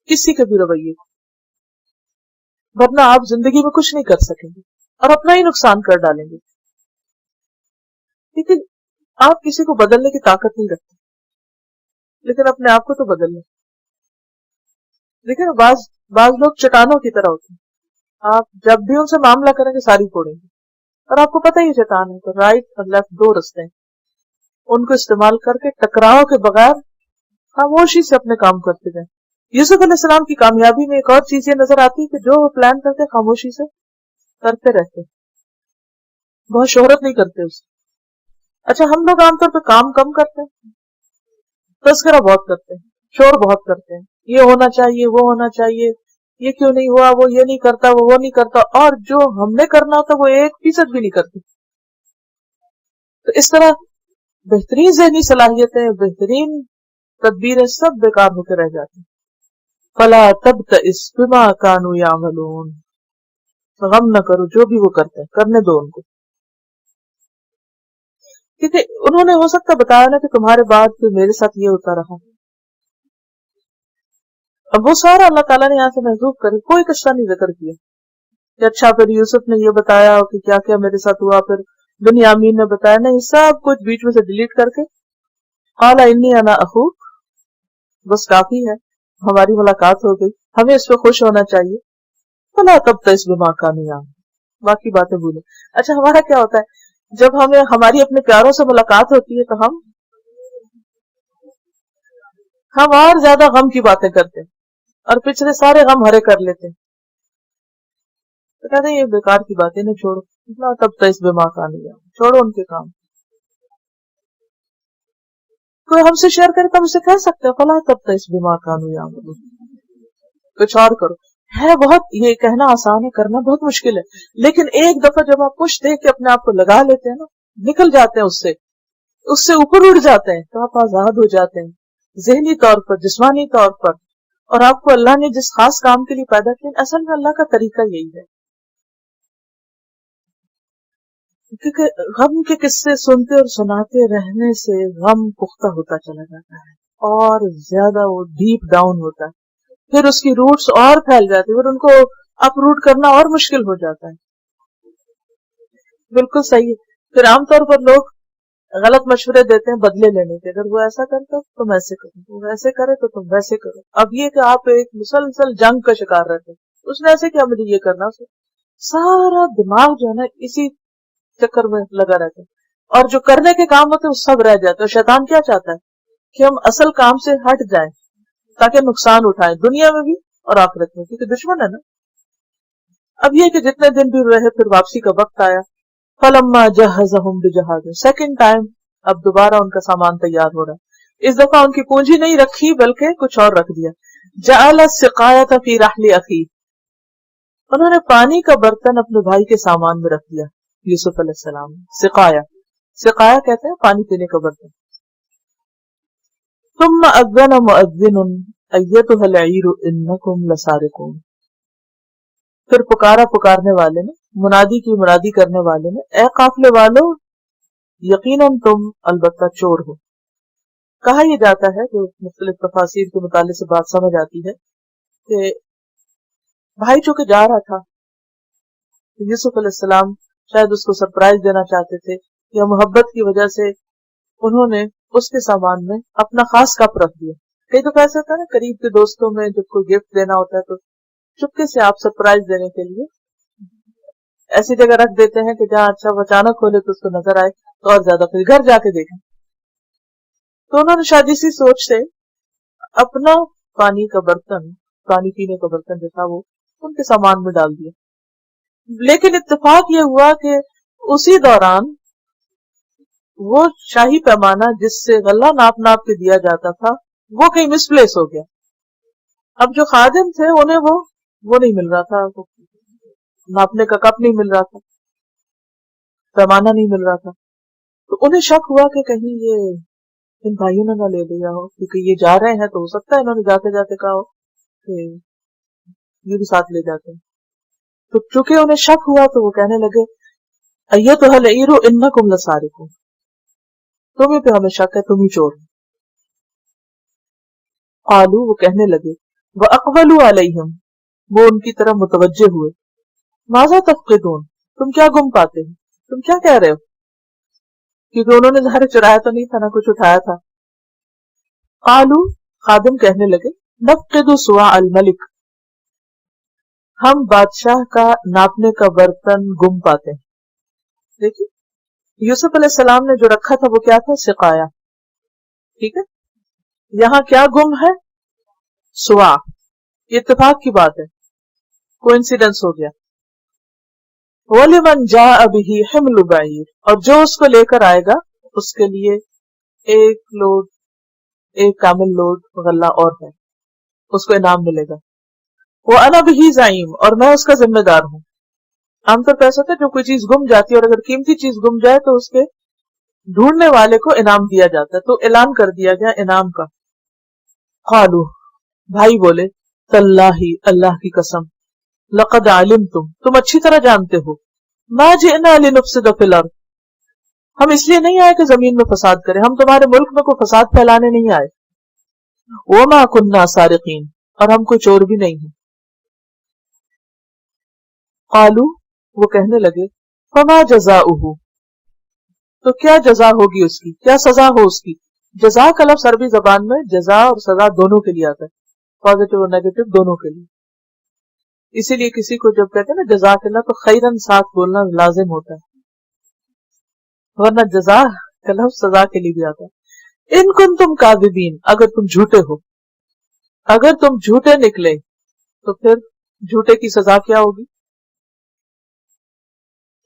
کسی کے بھی رویے کو، ورنہ آپ زندگی میں کچھ نہیں کر سکیں گے اور اپنا ہی نقصان کر ڈالیں گے. لیکن آپ کسی کو بدلنے کی طاقت نہیں رکھتے، لیکن اپنے آپ کو تو بدل لیں. لیکن بعض لوگ چٹانوں کی طرح ہوتے ہیں، آپ جب بھی ان سے معاملہ کریں گے ساری پھوڑیں گے. اور آپ کو پتہ ہی چٹان ہے تو رائٹ اور لیفٹ دو رستے ہیں، ان کو استعمال کر کے ٹکراؤ کے بغیر خاموشی سے اپنے کام کرتے جائیں. یوسف علیہ السلام کی کامیابی میں ایک اور چیز یہ نظر آتی ہے کہ جو وہ پلان کرتے خاموشی سے کرتے رہتے، بہت شہرت نہیں کرتے اسے. اچھا، ہم لوگ عام طور پہ کام کم کرتے ہیں، تذکرہ بہت کرتے ہیں، شور بہت کرتے ہیں، یہ ہونا چاہیے، وہ ہونا چاہیے، یہ کیوں نہیں ہوا، وہ یہ نہیں کرتا، وہ نہیں کرتا، اور جو ہم نے کرنا ہوتا وہ 1% بھی نہیں کرتے. تو اس طرح بہترین ذہنی صلاحیتیں، بہترین تدبیریں سب بیکار ہو کے رہ جاتی ہیں. فلا تبتئس بما كانوا يعملون، غم نہ کرو جو بھی وہ کرتے ہیں، کرنے دو ان کو. کیونکہ انہوں نے ہو سکتا بتایا نا کہ تمہارے بعد پھر میرے ساتھ یہ ہوتا رہا. اب وہ سارا اللہ تعالیٰ نے یہاں سے محسوب کرے، کوئی قصہ نہیں ذکر کیا کہ اچھا پھر یوسف نے یہ بتایا کہ کیا کیا میرے ساتھ ہوا، پھر بنیامین نے بتایا، نہیں، سب کچھ بیچ میں سے ڈیلیٹ کر کے قال انی انا اخوک، بس کافی ہے، ہماری ملاقات ہو گئی، ہمیں اس پہ خوش ہونا چاہیے. فلا تبتئس بما كانوا يعملون، باقی باتیں بھولیں. اچھا، ہمارا کیا ہوتا ہے جب ہمیں ہماری اپنے پیاروں سے ملاقات ہوتی ہے تو ہم اور زیادہ غم کی باتیں کرتے ہیں اور پچھلے سارے غم ہرے کر لیتے ہیں. تو کہتے ہیں یہ بیکار کی باتیں نہ چھوڑو، فلا تبتئس بما كانوا يعملون، چھوڑو ان کے کام. کوئی ہم سے شیئر کرے تو ہم اسے کہہ سکتے ہیں فلا تبتئس بما كانوا يعملون، کچھ اور کرو. ہے بہت، یہ کہنا آسان ہے، کرنا بہت مشکل ہے. لیکن ایک دفعہ جب آپ کچھ دیکھ کے اپنے آپ کو لگا لیتے ہیں نا، نکل جاتے ہیں اس سے اوپر اڑ جاتے ہیں، تو آپ آزاد ہو جاتے ہیں ذہنی طور پر، جسمانی طور پر. اور آپ کو اللہ نے جس خاص کام کے لیے پیدا کیا، اصل میں اللہ کا طریقہ یہی ہے. کیونکہ غم کے قصے سنتے اور سناتے رہنے سے غم پختہ ہوتا چلا جاتا ہے اور زیادہ وہ ڈیپ ڈاؤن ہوتا ہے، پھر اس کی روٹس اور پھیل جاتی ہے، پھر ان کو اپ روٹ کرنا اور مشکل ہو جاتا ہے. بالکل صحیح ہے. پھر عام طور پر لوگ غلط مشورے دیتے ہیں بدلے لینے کے، اگر وہ ایسا کرتا تو تم ایسے کرو، وہ ایسے کرے تو تم ویسے کرو. اب یہ کہ آپ ایک مسلسل جنگ کا شکار رہتے ہیں اس نے ایسے کیا مجھے یہ کرنا، سارا دماغ جو ہے نا اسی چکر میں لگا رہتا ہے، اور جو کرنے کے کام ہوتے ہیں وہ سب رہ جاتے ہیں۔ شیطان کیا چاہتا ہے کہ ہم اصل کام سے ہٹ جائیں تاکہ نقصان اٹھائیں دنیا میں بھی اور آخرت میں، کیونکہ دشمن ہے نا۔ اب یہ کہ جتنے دن بھی رہے پھر واپسی کا وقت آیا، فلما جہزہم بجہاز، سیکنڈ ٹائم اب دوبارہ ان کا سامان تیار ہو رہا ہے۔ اس دفعہ ان کی پونجی نہیں رکھی بلکہ کچھ اور رکھ دیا۔ جعل السقایۃ فی رحل اخیہ، انہوں نے پانی کا برتن اپنے بھائی کے سامان میں رکھ دیا، یوسف علیہ السلام نے۔ سقایا کہتے ہیں پانی پینے کا برتن۔ ثم اذن مؤذن ایتها العیر انکم لسارقون، پھر پکارنے والے نے، منادی کی منادی کرنے والے نے، اے قافلے والو یقیناً تم البتہ چور ہو۔ کہا یہ جاتا ہے کہ مختلف تفاسیر کے مطالعے سے بات سمجھ آتی ہے کہ بھائی چونکہ جا رہا تھا، یوسف علیہ السلام شاید اس کو سرپرائز دینا چاہتے تھے، یا محبت کی وجہ سے انہوں نے اس کے سامان میں اپنا خاص کپ رکھ دیا۔ کئی دفعہ ایسا ہوتا ہے نا قریب کے دوستوں میں جب کوئی گفٹ دینا ہوتا ہے تو چپکے سے آپ سرپرائز دینے کے لیے ایسی جگہ رکھ دیتے ہیں کہ جہاں اچھا وہ اچانک کھولے تو اس کو نظر آئے تو اور زیادہ، پھر گھر جا کے دیکھیں۔ تو انہوں نے شاید اسی سوچ سے اپنا پانی کا برتن، پانی پینے کا برتن جو تھا وہ ان کے سامان میں ڈال دیا۔ لیکن اتفاق یہ ہوا کہ اسی دوران وہ شاہی پیمانہ جس سے غلہ ناپ کے دیا جاتا تھا وہ کہیں مس پلیس ہو گیا۔ اب جو خادم تھے انہیں وہ نہیں مل رہا تھا، ناپنے کا کپ نہیں مل رہا تھا، پیمانہ نہیں مل رہا تھا۔ تو انہیں شک ہوا کہ کہیں یہ ان بھائیوں نے نہ لے لیا ہو، کیونکہ یہ جا رہے ہیں تو ہو سکتا ہے انہوں نے جاتے جاتے کہا ہو کہ یہ بھی ساتھ لے جاتے ہیں۔ تو چونکہ انہیں شک ہوا تو وہ کہنے لگے ایتھا العیر انکم لسارقون، تمہیں پہ ہمیں شک ہے، تم ہی چور ہو۔ قالوا، وہ کہنے لگے، واقبلوا علیہم، وہ ان کی طرف متوجہ ہوئے، ماذا تفقدون، تم کیا گم پاتے ہو، تم کیا کہہ رہے ہو، کیونکہ انہوں نے ظاہر چرایا تو نہیں تھا، نہ کچھ اٹھایا تھا۔ قالوا، خادم کہنے لگے، نفقد صواع الملک، ہم بادشاہ کا ناپنے کا برتن گم پاتے ہیں۔ دیکھیے یوسف علیہ السلام نے جو رکھا تھا وہ کیا تھا، سقایا، ٹھیک ہے، یہاں کیا گم ہے، صواع، یہ اتفاق کی بات ہے، کوئنسیڈنس ہو گیا۔ وَلِمَنْ جَاءَ بِهِ حِمْلُ بَعِيرٍ، اور جو اس کو لے کر آئے گا اس کے لیے ایک کامل لوڈ غلہ اور ہے، اس کو انعام ملے گا۔ وَأَنَا بِهِ زَعِيمٌ، اور میں اس کا ذمہ دار ہوں۔ عام طور پہ ایسا ہوتا ہے جو کوئی چیز گم جاتی ہے اور اگر قیمتی چیز گم جائے تو اس کے ڈھونڈنے والے کو انعام دیا جاتا ہے، تو اعلان کر دیا گیا انعام کا۔ قالوا، بھائی بولے، تاللہ، اللہ کی قسم، لقد علمتم، تم اچھی طرح جانتے ہو، ما جئنا لنفسد فی الارض، ہم اس لیے نہیں آئے کہ زمین میں فساد کریں، ہم تمہارے ملک میں کوئی فساد پھیلانے نہیں آئے، وما کننا سارقین، اور ہم کوئی چور بھی نہیں ہیں۔ قالوا، وہ کہنے لگے، فما جزاؤہ، تو کیا جزا ہوگی اس کی، کیا سزا ہو اس کی۔ جزا کا لفظ عربی زبان میں جزا اور سزا دونوں کے لیے آتا ہے، پازیٹیو اور نیگیٹو دونوں کے لیے۔ اسی لیے کسی کو جب کہتے ہیں نا جزاک اللہ تو خیرن ساتھ بولنا لازم ہوتا ہے، ورنہ جزا کا لفظ سزا کے لیے بھی آتا ہے۔ ان کنتم کاذبین، اگر تم جھوٹے ہو، اگر تم جھوٹے نکلے تو پھر جھوٹے کی سزا کیا ہوگی،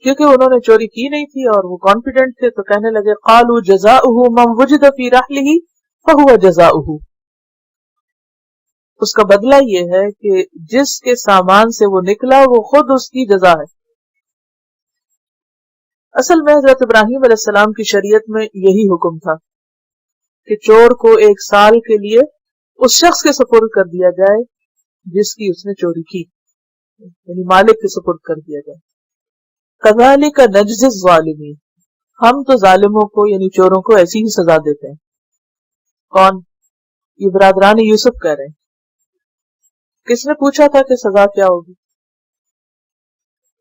کیونکہ انہوں نے چوری کی نہیں تھی اور وہ کانفیڈنٹ تھے، تو کہنے لگے قالوا جزاؤہ من وجد فی رحلہ فہو جزاؤہ، اس کا بدلہ یہ ہے کہ جس کے سامان سے وہ نکلا وہ خود اس کی جزا ہے۔ اصل میں حضرت ابراہیم علیہ السلام کی شریعت میں یہی حکم تھا کہ چور کو 1 سال کے لیے اس شخص کے سپرد کر دیا جائے جس کی اس نے چوری کی، یعنی مالک کے سپرد کر دیا جائے۔ کذالک نجزی الظالمین، ہم تو ظالموں کو یعنی چوروں کو ایسی ہی سزا دیتے ہیں۔ کون؟ یہ برادران یوسف کہہ رہے ہیں۔ کس نے پوچھا تھا کہ سزا کیا ہوگی؟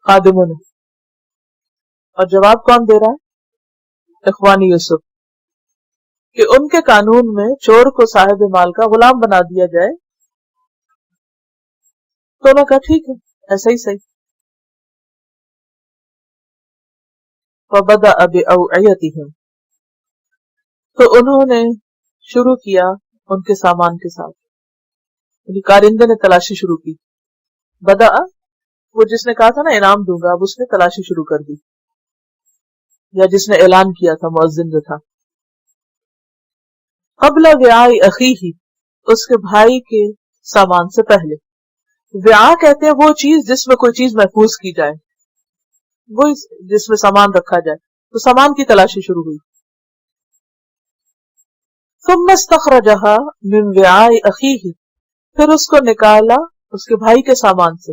خادموں نے۔ اور جواب کون دے رہا ہے؟ اخوان یوسف، کہ ان کے قانون میں چور کو صاحب مال کا غلام بنا دیا جائے تو انہوں نے کہا ٹھیک ہے ایسا ہی صحیح. فبدأ بأوعيتهم، تو انہوں نے شروع کیا ان کے سامان کے ساتھ، یعنی کارندے نے تلاشی شروع کی. بدأ وہ جس نے کہا تھا نا انعام دوں گا، اب اس نے تلاشی شروع کر دی، یا جس نے اعلان کیا تھا مؤذن جو تھا. قبل وعاء اخیہ، اس کے بھائی کے سامان سے پہلے. وعاء کہتے ہیں وہ چیز جس میں کوئی چیز محفوظ کی جائے، وہ جس میں سامان رکھا جائے، تو سامان کی تلاشی شروع ہوئی. ثم استخرجها من وعاء اخیہ، پھر اس کو نکالا اس کے بھائی کے سامان سے.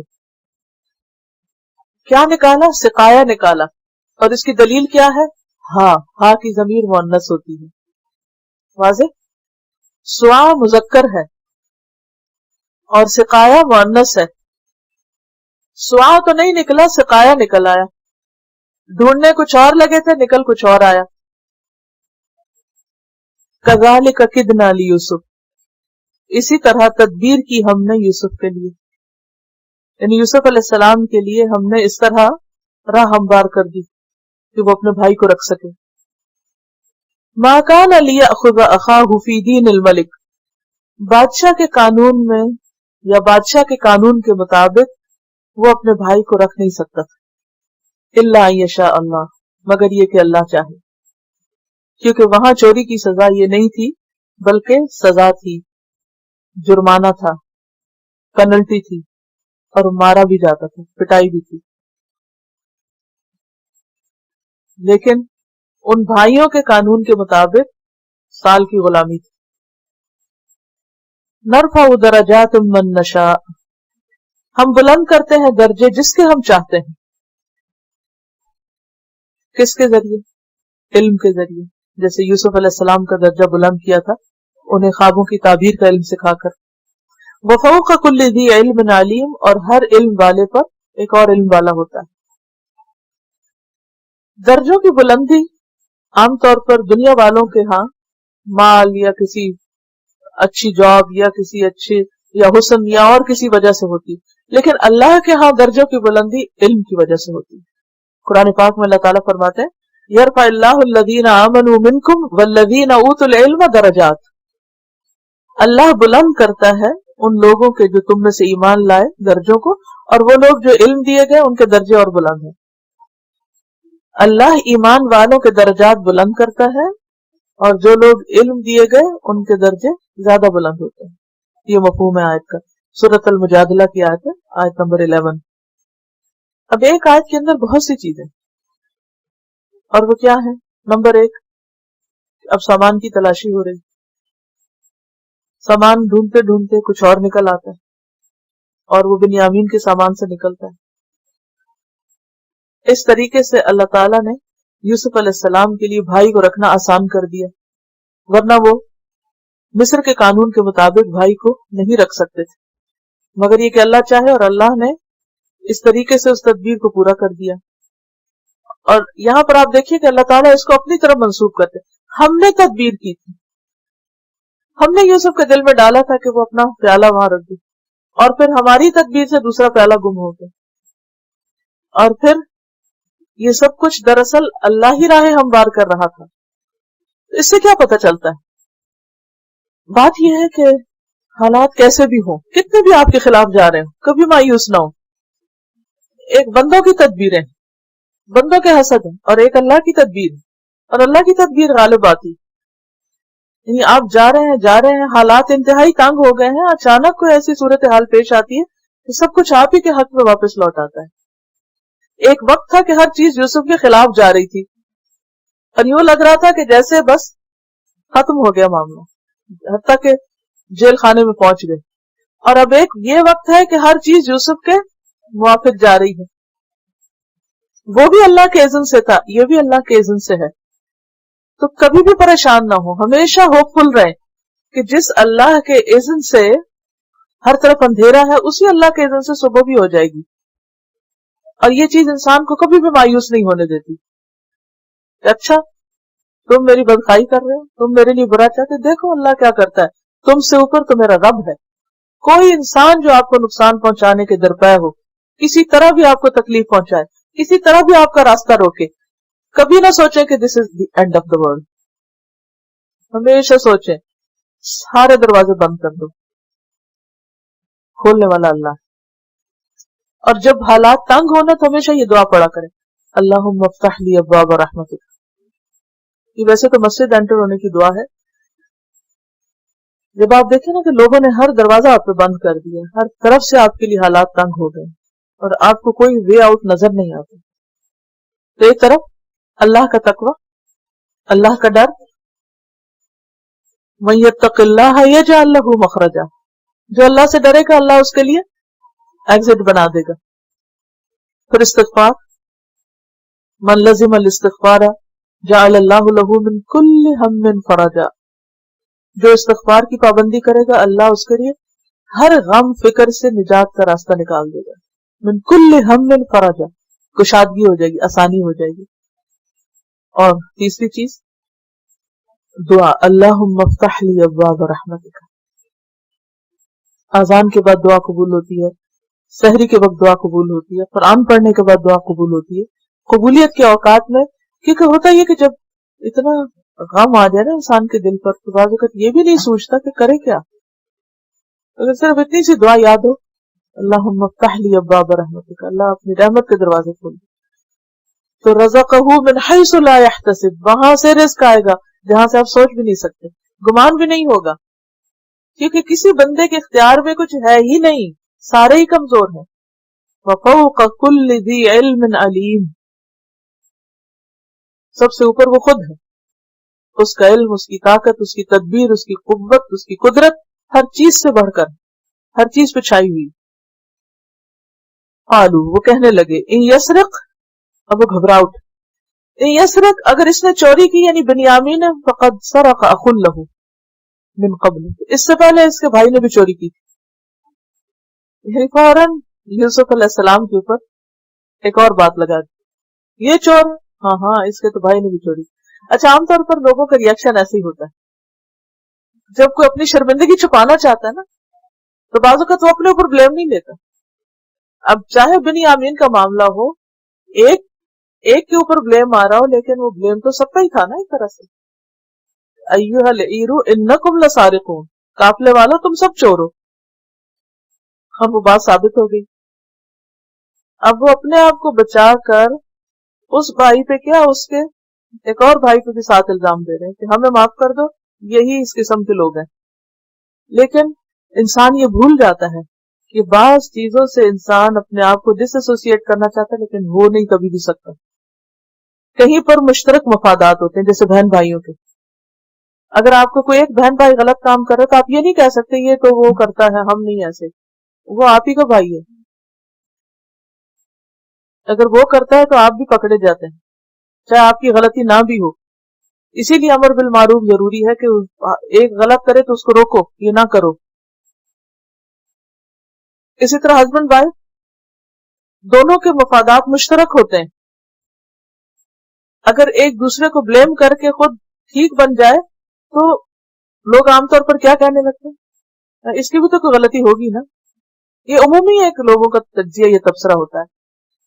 کیا نکالا؟ سقایا نکالا. اور اس کی دلیل کیا ہے؟ ہاں کی ضمیر مؤنث ہوتی ہے. واضح؟ سوا مذکر ہے اور سقایا مؤنث ہے. سوا تو نہیں نکلا، سقایا نکل آیا. ڈھونڈنے کچھ اور لگے تھے، نکل کچھ اور آیا. کذالک کدنا لیوسف، اسی طرح تدبیر کی ہم نے یوسف کے لیے، یعنی یوسف علیہ السلام کے لیے ہم نے اس طرح راہ ہموار کر دی کہ وہ اپنے بھائی کو رکھ سکے. ما کان لیأخذ اخاہ فی دین الملک، بادشاہ کے قانون میں یا بادشاہ کے قانون کے مطابق وہ اپنے بھائی کو رکھ نہیں سکتا تھا. الا ان یشاء اللہ، مگر یہ کہ اللہ چاہے، کیونکہ وہاں چوری کی سزا یہ نہیں تھی بلکہ سزا تھی، جرمانہ تھا، پینلٹی تھی، اور مارا بھی جاتا تھا، پٹائی بھی تھی. لیکن ان بھائیوں کے قانون کے مطابق سال کی غلامی تھی. نرفع درجات من نشاء، ہم بلند کرتے ہیں درجے جس کے ہم چاہتے ہیں. کس کے ذریعے؟ علم کے ذریعے. جیسے یوسف علیہ السلام کا درجہ بلند کیا تھا انہیں خوابوں کی تعبیر کا علم سکھا کر. وفوق کل ذی علم علیم، اور ہر علم والے پر ایک اور علم والا ہوتا ہے. درجوں کی بلندی عام طور پر دنیا والوں کے ہاں مال یا کسی اچھی جاب یا کسی اچھے یا حسن یا اور کسی وجہ سے ہوتی، لیکن اللہ کے ہاں درجوں کی بلندی علم کی وجہ سے ہوتی. قرآن پاک میں اللہ تعالیٰ فرماتے ہیں یرفع اللہ الذین آمنوا منکم والذین اوتوا العلم درجات، اللہ بلند کرتا ہے ان لوگوں کے جو تم میں سے ایمان لائے درجوں کو، اور وہ لوگ جو علم دیے گئے ان کے درجے اور بلند ہیں. اللہ ایمان والوں کے درجات بلند کرتا ہے اور جو لوگ علم دیے گئے ان کے درجے زیادہ بلند ہوتے ہیں. یہ مفہوم ہے آیت کا. سورۃ المجادلہ کی آیت ہے، آیت نمبر 11. اب ایک آیت کے اندر بہت سی چیزیں، اور وہ کیا ہے؟ نمبر 1، اب سامان کی تلاشی ہو رہی، سامان ڈھونڈتے ڈھونڈتے کچھ اور نکل آتا ہے، اور وہ بنیامین کے سامان سے نکلتا ہے. اس طریقے سے اللہ تعالیٰ نے یوسف علیہ السلام کے لیے بھائی کو رکھنا آسان کر دیا، ورنہ وہ مصر کے قانون کے مطابق بھائی کو نہیں رکھ سکتے تھے. مگر یہ کہ اللہ چاہے، اور اللہ نے اس طریقے سے اس تدبیر کو پورا کر دیا. اور یہاں پر آپ دیکھیے کہ اللہ تعالیٰ اس کو اپنی طرف منسوب کرتے، ہم نے تدبیر کی تھی، ہم نے یوسف کے دل میں ڈالا تھا کہ وہ اپنا پیالہ وہاں رکھ دے، اور پھر ہماری تدبیر سے دوسرا پیالہ گم ہو گیا. اور پھر یہ سب کچھ دراصل اللہ ہی راہ ہموار کر رہا تھا. اس سے کیا پتہ چلتا ہے؟ بات یہ ہے کہ حالات کیسے بھی ہوں، کتنے بھی آپ کے خلاف جا رہے ہوں، کبھی مایوس نہ ہو. ایک بندوں کی تدبیریں، بندوں کے حسد ہیں، اور ایک اللہ کی تدبیر ہے، اور اللہ کی تدبیر غالب آتی. یعنی آپ جا رہے ہیں، حالات انتہائی تنگ ہو گئے ہیں، اچانک کوئی ایسی صورتحال پیش آتی ہے کہ سب کچھ آپ ہی کے حق میں واپس لوٹ آتا ہے. ایک وقت تھا کہ ہر چیز یوسف کے خلاف جا رہی تھی، اور یوں لگ رہا تھا کہ جیسے بس ختم ہو گیا معاملہ، حتیٰ کہ جیل خانے میں پہنچ گئے. اور اب ایک یہ وقت ہے کہ ہر چیز یوسف کے موافق جا رہی ہے. وہ بھی اللہ کے اذن سے تھا، یہ بھی اللہ کے اذن سے ہے. تو کبھی بھی پریشان نہ ہو، ہمیشہ ہوپ فل رہے کہ جس اللہ کے اذن سے ہر طرف اندھیرا ہے، اسی اللہ کے اذن سے صبح بھی ہو جائے گی. اور یہ چیز انسان کو کبھی بھی مایوس نہیں ہونے دیتی. اچھا تم میری بدخائی کر رہے ہو، تم میرے لیے برا چاہتے، دیکھو اللہ کیا کرتا ہے، تم سے اوپر تو میرا رب ہے، کوئی انسان جو آپ کو نقصان پہنچانے کے درپے ہو، کسی طرح بھی آپ کو تکلیف پہنچائے، کسی طرح بھی آپ کا راستہ روکے، کبھی نہ سوچیں کہ this is the end of the world. ہمیشہ سوچیں سارے دروازے بند کر دو، کھولنے والا اللہ. اور جب حالات تنگ ہونا تو ہمیشہ یہ دعا پڑا کریں، اللہم افتح لی ابواب رحمتک. یہ ویسے تو مسجد انٹر ہونے کی دعا ہے. جب آپ دیکھیں نا کہ لوگوں نے ہر دروازہ آپ پہ بند کر دیا، ہر طرف سے آپ کے لیے حالات تنگ ہو گئے اور آپ کو کوئی وے آؤٹ نظر نہیں آتا، تو ایک طرف اللہ کا تقوی، اللہ کا ڈر، من یتق اللہ یجعل لہ مخرجا، جو اللہ سے ڈرے گا اللہ اس کے لیے ایگزٹ بنا دے گا. پھر استغفار، من لزم الاستغفار جعل اللہ لہ من کل ہم فرجا، جو استغفار کی پابندی کرے گا اللہ اس کے لیے ہر غم فکر سے نجات کا راستہ نکال دے گا. من کل ہم فرجا، کشادگی ہو جائے گی، آسانی ہو جائے گی. اور تیسری چیز دعا، اللہم افتح لی ابواب رحمتک. اذان کے بعد دعا قبول ہوتی ہے، سحری کے وقت دعا قبول ہوتی ہے، قرآن پڑھنے کے بعد دعا قبول ہوتی ہے. قبولیت کے اوقات میں، کیونکہ ہوتا یہ کہ جب اتنا غم آ جائے نا انسان کے دل پر تو بعض اوقات یہ بھی نہیں سوچتا کہ کرے کیا. اگر صرف اتنی سی دعا یاد ہو، اللہم افتح لی ابواب رحمتک، اللہ اپنی رحمت کے دروازے کھول دے، تو رزقہ من حیث لا یحتسب، وہاں سے رزق آئے گا جہاں سے آپ سوچ بھی نہیں سکتے، گمان بھی نہیں ہوگا. کیونکہ کسی بندے کے اختیار میں کچھ ہے ہی نہیں، سارے ہی کمزور ہیں. وفوق کل ذی علم علیم، سب سے اوپر وہ خود ہے، اس کا علم، اس کی طاقت، اس کی تدبیر، اس کی قوت، اس کی قدرت ہر چیز سے بڑھ کر، ہر چیز پہ چھائی ہوئی. قالو، وہ کہنے لگے، ان یسرق، اب وہ گھبرا اٹھے، ان یسرق، اگر اس نے چوری کی یعنی بنیامین نے، فقد سرق اخ لہ من قبل، اس سے پہلے اس کے بھائی نے بھی چوری کی. یعنی فوراً یوسف علیہ السلام کے اوپر ایک اور بات لگا دی، یہ چور، ہاں ہاں اس کے تو بھائی نے بھی چوری. اچھا، عام طور پر لوگوں کا ریئیکشن ایسے ہی ہوتا ہے جب کوئی اپنی شرمندگی چھپانا چاہتا ہے نا، تو بعض اوقات وہ اپنے اوپر بلیم نہیں لیتا. اب چاہے بنیامین کا معاملہ ہو، ایک کے اوپر بلیم آ رہا ہو، لیکن وہ بلیم تو سب کا ہی تھا نا ایک طرح سے. ایھا العیر انکم لسارقون، قافلے والو تم سب چور ہو. اب وہ بات ثابت ہو گئی. اب وہ اپنے آپ کو بچا کر اس بھائی پہ کیا، اس کے ایک اور بھائی پہ بھی ساتھ الزام دے رہے ہیں کہ ہمیں معاف کر دو، یہی اس قسم کے لوگ ہیں. لیکن انسان یہ بھول جاتا ہے کہ بعض چیزوں سے انسان اپنے آپ کو ڈس ایسوسیٹ کرنا چاہتا ہے لیکن وہ نہیں کبھی بھی سکتا. کہیں پر مشترک مفادات ہوتے ہیں، جیسے بہن بھائیوں کے. اگر آپ کو کوئی ایک بہن بھائی غلط کام کر رہا تو آپ یہ نہیں کہہ سکتے یہ تو وہ کرتا ہے، ہم نہیں ایسے، وہ آپ ہی کا بھائی ہے. اگر وہ کرتا ہے تو آپ بھی پکڑے جاتے ہیں چاہے آپ کی غلطی نہ بھی ہو. اسی لیے امر بالمعروف ضروری ہے کہ ایک غلط کرے تو اس کو روکو، یہ نہ کرو. اسی طرح ہسبینڈ وائف دونوں کے مفادات مشترک ہوتے ہیں. اگر ایک دوسرے کو بلیم کر کے خود ٹھیک بن جائے تو لوگ عام طور پر کیا کہنے لگتے ہیں، اس کی بھی تو کوئی غلطی ہوگی نا. یہ عمومی ایک لوگوں کا تجزیہ، یہ تبصرہ ہوتا ہے.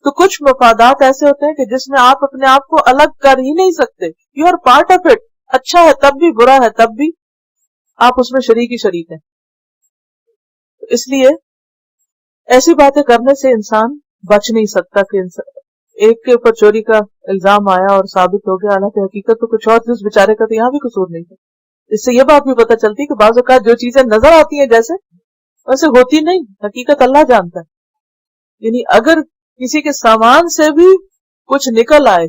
تو کچھ مفادات ایسے ہوتے ہیں کہ جس میں آپ اپنے آپ کو الگ کر ہی نہیں سکتے. You are part of it, اچھا ہے تب بھی، برا ہے تب بھی آپ اس میں شریک ہی شریک ہیں. اس لیے ایسی باتیں کرنے سے انسان بچ نہیں سکتا کہ ایک کے اوپر چوری کا الزام آیا اور ثابت ہو گیا، حالانکہ حقیقت تو کچھ اور تھی، اس بیچارے کا تو یہاں بھی قصور نہیں تھا. اس سے یہ بات بھی پتہ چلتی کہ بعض اوقات جو چیزیں نظر آتی ہیں جیسے ویسے ہوتی نہیں، حقیقت اللہ جانتا ہے. یعنی اگر کسی کے سامان سے بھی کچھ نکل آئے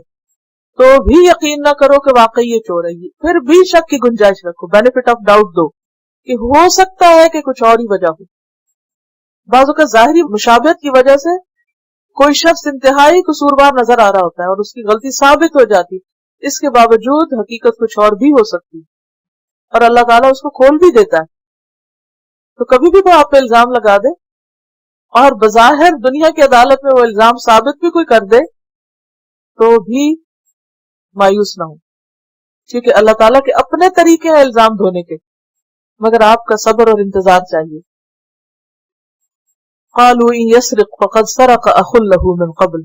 تو بھی یقین نہ کرو کہ واقعی یہ چور ہے، پھر بھی شک کی گنجائش رکھو، بینیفٹ آف ڈاؤٹ دو کہ ہو سکتا ہے کہ کچھ اور ہی وجہ ہو. بعض اوقات ظاہری مشابہت کی وجہ سے کوئی شخص انتہائی قصوروار نظر آ رہا ہوتا ہے اور اس کی غلطی ثابت ہو جاتی، اس کے باوجود حقیقت کچھ اور بھی ہو سکتی اور اللہ تعالیٰ اس کو کھول بھی دیتا ہے. تو کبھی بھی وہ آپ پہ الزام لگا دے اور بظاہر دنیا کی عدالت میں وہ الزام ثابت بھی کوئی کر دے تو بھی مایوس نہ ہو، کیونکہ اللہ تعالیٰ کے اپنے طریقے ہیں الزام دھونے کے، مگر آپ کا صبر اور انتظار چاہیے. قالوا ان يسرق فقد سرق اخ له من قبل.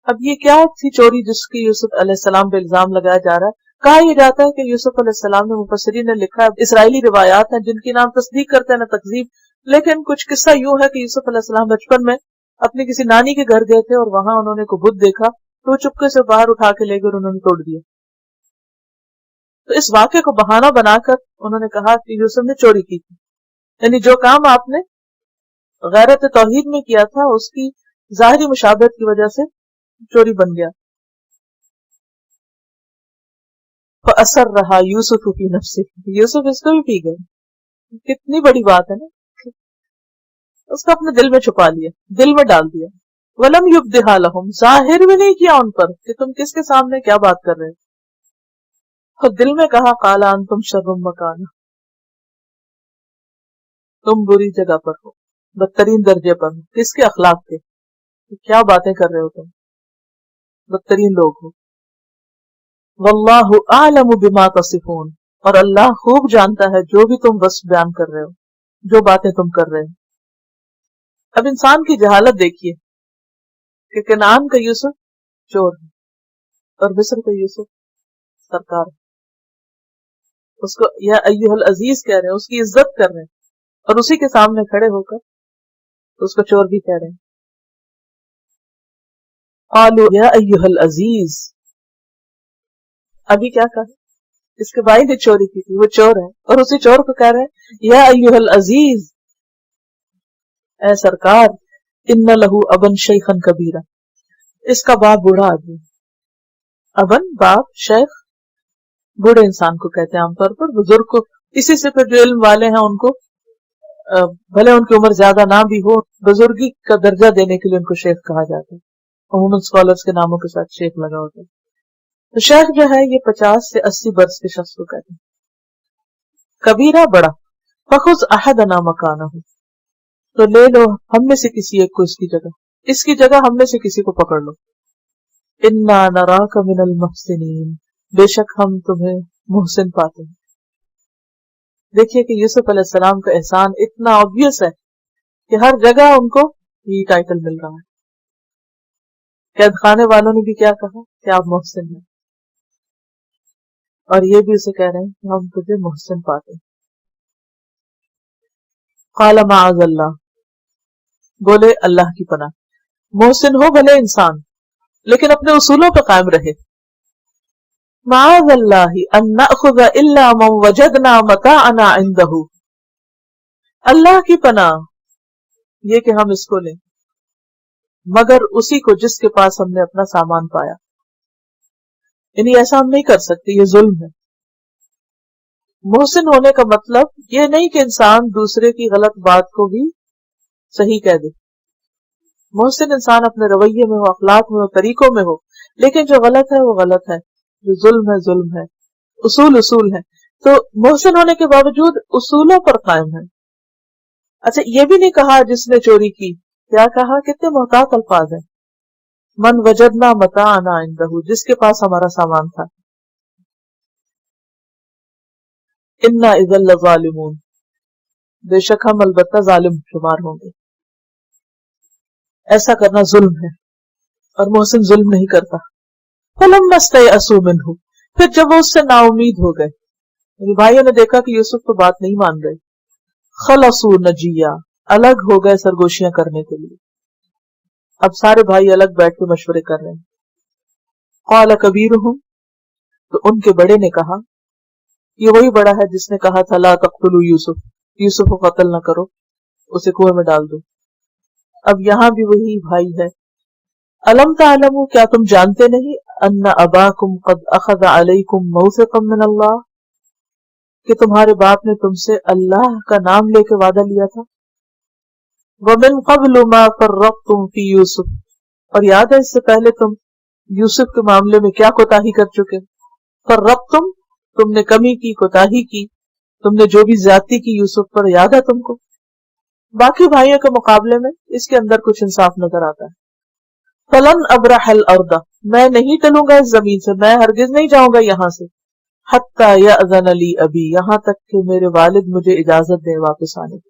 اب یہ کیا تھی چوری جس کی یوسف علیہ السلام پہ الزام لگایا جا رہا ہے؟ کہا یہ جاتا ہے کہ یوسف علیہ السلام نے، مفسرین نے لکھا ہے، اسرائیلی روایات ہیں جن کی نام تصدیق کرتے ہیں نہ تکذیب، لیکن کچھ قصہ یوں ہے کہ یوسف علیہ السلام بچپن میں اپنی کسی نانی کے گھر گئے تھے اور وہاں انہوں نے کوئی بت دیکھا تو وہ چپکے سے باہر اٹھا کے لے گئے اور انہوں نے توڑ دیا. تو اس واقعے کو بہانہ بنا کر انہوں نے کہا کہ یوسف نے چوری کی تھی. یعنی جو کام آپ نے غیرت توحید میں کیا تھا اس کی ظاہری مشابہت کی وجہ سے چوری بن گیا. فَأَسَرَّ رَهَا يُوسُفُ فِي نَفْسِهِ. یوسف اس کو بھی پی گئے. کتنی بڑی بات ہے نا، اس کو اپنے دل میں چھپا لیا، دل میں ڈال دیا. وَلَمْ يُبْدِهَا لَهُمْ. ظاہر بھی نہیں کیا ان پر کہ تم کس کے سامنے کیا بات کر رہے ہو. اور دل میں کہا قَالَ أَنْتُمْ شَرٌّ مَكَانًا. تم بری جگہ پر ہو، بدترین درجے پر ہو. کس کے اخلاق کے؟ کیا باتیں کر رہے ہو تم، بدترین لوگ ہو. واللہ اعلم بما تصفون. اور اللہ خوب جانتا ہے جو بھی تم وصف بیان کر رہے ہو، جو باتیں تم کر رہے ہو. اب انسان کی جہالت دیکھیے کہ کنعان کا یوسف چور ہے اور مصر کا یوسف سرکار ہے. اس کو یا ایھا العزیز کہہ رہے ہیں، اس کی عزت کر رہے ہیں، اور اسی کے سامنے کھڑے ہو کر اس کو چور بھی کہہ رہے ہیں. قالوا یا ایھا العزیز. ابھی کیا کہا؟ اس کے بھائی نے چوری کی تھی، وہ چور ہے، اور اسی چور کو کہہ رہے ہیں یا ایھا العزیز، اے سرکار، ان لہ ابن شیخا کبیرا. اس کا باپ بوڑھا آدمی. ابن باپ، شیخ بوڑھے انسان کو کہتے ہیں عام طور پر، بزرگ کو. اسی سے پھر جو علم والے ہیں ان کو بھلے ان کی عمر زیادہ نہ بھی ہو، بزرگی کا درجہ دینے کے لیے ان کو شیخ کہا جاتا ہے. عموماً اسکالرس کے ناموں کے ساتھ شیخ لگا ہوتا ہے. تو شیخ جو ہے یہ 50 سے 80 برس کے شخص کو کہتے ہیں. کبیرہ بڑا. فخذ احدنا مکانہ. تو لے لو ہم میں سے کسی ایک کو اس کی جگہ ہم میں سے کسی کو پکڑ لو. انا نراک من المحسنین. بے شک ہم تمہیں محسن پاتے ہیں. دیکھیے کہ یوسف علیہ السلام کا احسان اتنا obvious ہے کہ ہر جگہ ان کو یہ ٹائٹل مل رہا ہے. قید خانے والوں نے بھی کیا کہا کہ آپ محسن ہیں، اور یہ بھی اسے کہہ رہے ہیں کہ ہم تجھے محسن پاتے ہیں. قال معاذ اللہ. بولے اللہ کی پناہ. محسن ہو بھلے انسان لیکن اپنے اصولوں پہ قائم رہے. معاذ اللہ ان نأخذ الا من وجدنا متاعنا عنده. اللہ کی پناہ یہ کہ ہم اس کو لیں مگر اسی کو جس کے پاس ہم نے اپنا سامان پایا. یعنی ایسا ہم نہیں کر سکتے، یہ ظلم ہے. محسن ہونے کا مطلب یہ نہیں کہ انسان دوسرے کی غلط بات کو بھی صحیح کہہ دے. محسن انسان اپنے رویے میں ہو، اخلاق میں ہو، طریقوں میں ہو، لیکن جو غلط ہے وہ غلط ہے، جو ظلم ہے ظلم ہے، اصول اصول ہے. تو محسن ہونے کے باوجود اصولوں پر قائم ہے. اچھا یہ بھی نہیں کہا جس نے چوری کی، کیا کہا؟ کتنے محتاط الفاظ ہیں. من وجدنا متاعنا عنده، جس کے پاس ہمارا سامان تھا. انا اذا لظالمون، بے شک ہم البتہ ظالم شمار ہوں گے. ایسا کرنا ظلم ہے، اور محسن ظلم نہیں کرتا. فلما استيئسوا منه، پھر جب وہ اس سے نا امید ہو گئے، یعنی بھائیوں نے دیکھا کہ یوسف تو بات نہیں مان گئے، خلصوا نجیا، الگ ہو گئے سرگوشیاں کرنے کے لیے. اب سارے بھائی الگ بیٹھ کے مشورے کر رہے ہیں. قال کبیرهم، تو ان کے بڑے نے کہا، یہ وہی بڑا ہے جس نے کہا تھا لا تقتلوا یوسف، یوسف کو قتل نہ کرو، اسے کنویں میں ڈال دو. اب یہاں بھی وہی بھائی ہے. الم تعلموا، کیا تم جانتے نہیں، ان اباکم قد اخذ علیکم موثقا من اللہ، کہ تمہارے باپ نے تم سے اللہ کا نام لے کے وعدہ لیا تھا. ومن قبل ما فرطتم فی یوسف، اور یاد ہے اس سے پہلے تم یوسف کے معاملے میں کیا کوتاہی کر چکے. فرطتم، تم نے کمی کی، کوتاہی کی، تم نے جو بھی زیادتی کی یوسف پر، یاد ہے تم کو. باقی بھائیوں کے مقابلے میں اس کے اندر کچھ انصاف نظر آتا ہے. فلن ابرح الارض، میں نہیں ٹلوں گا اس زمین سے، میں ہرگز نہیں جاؤں گا یہاں سے، حتی یأذن لی ابی، یہاں تک کہ میرے والد مجھے اجازت دیں واپس آنے کی.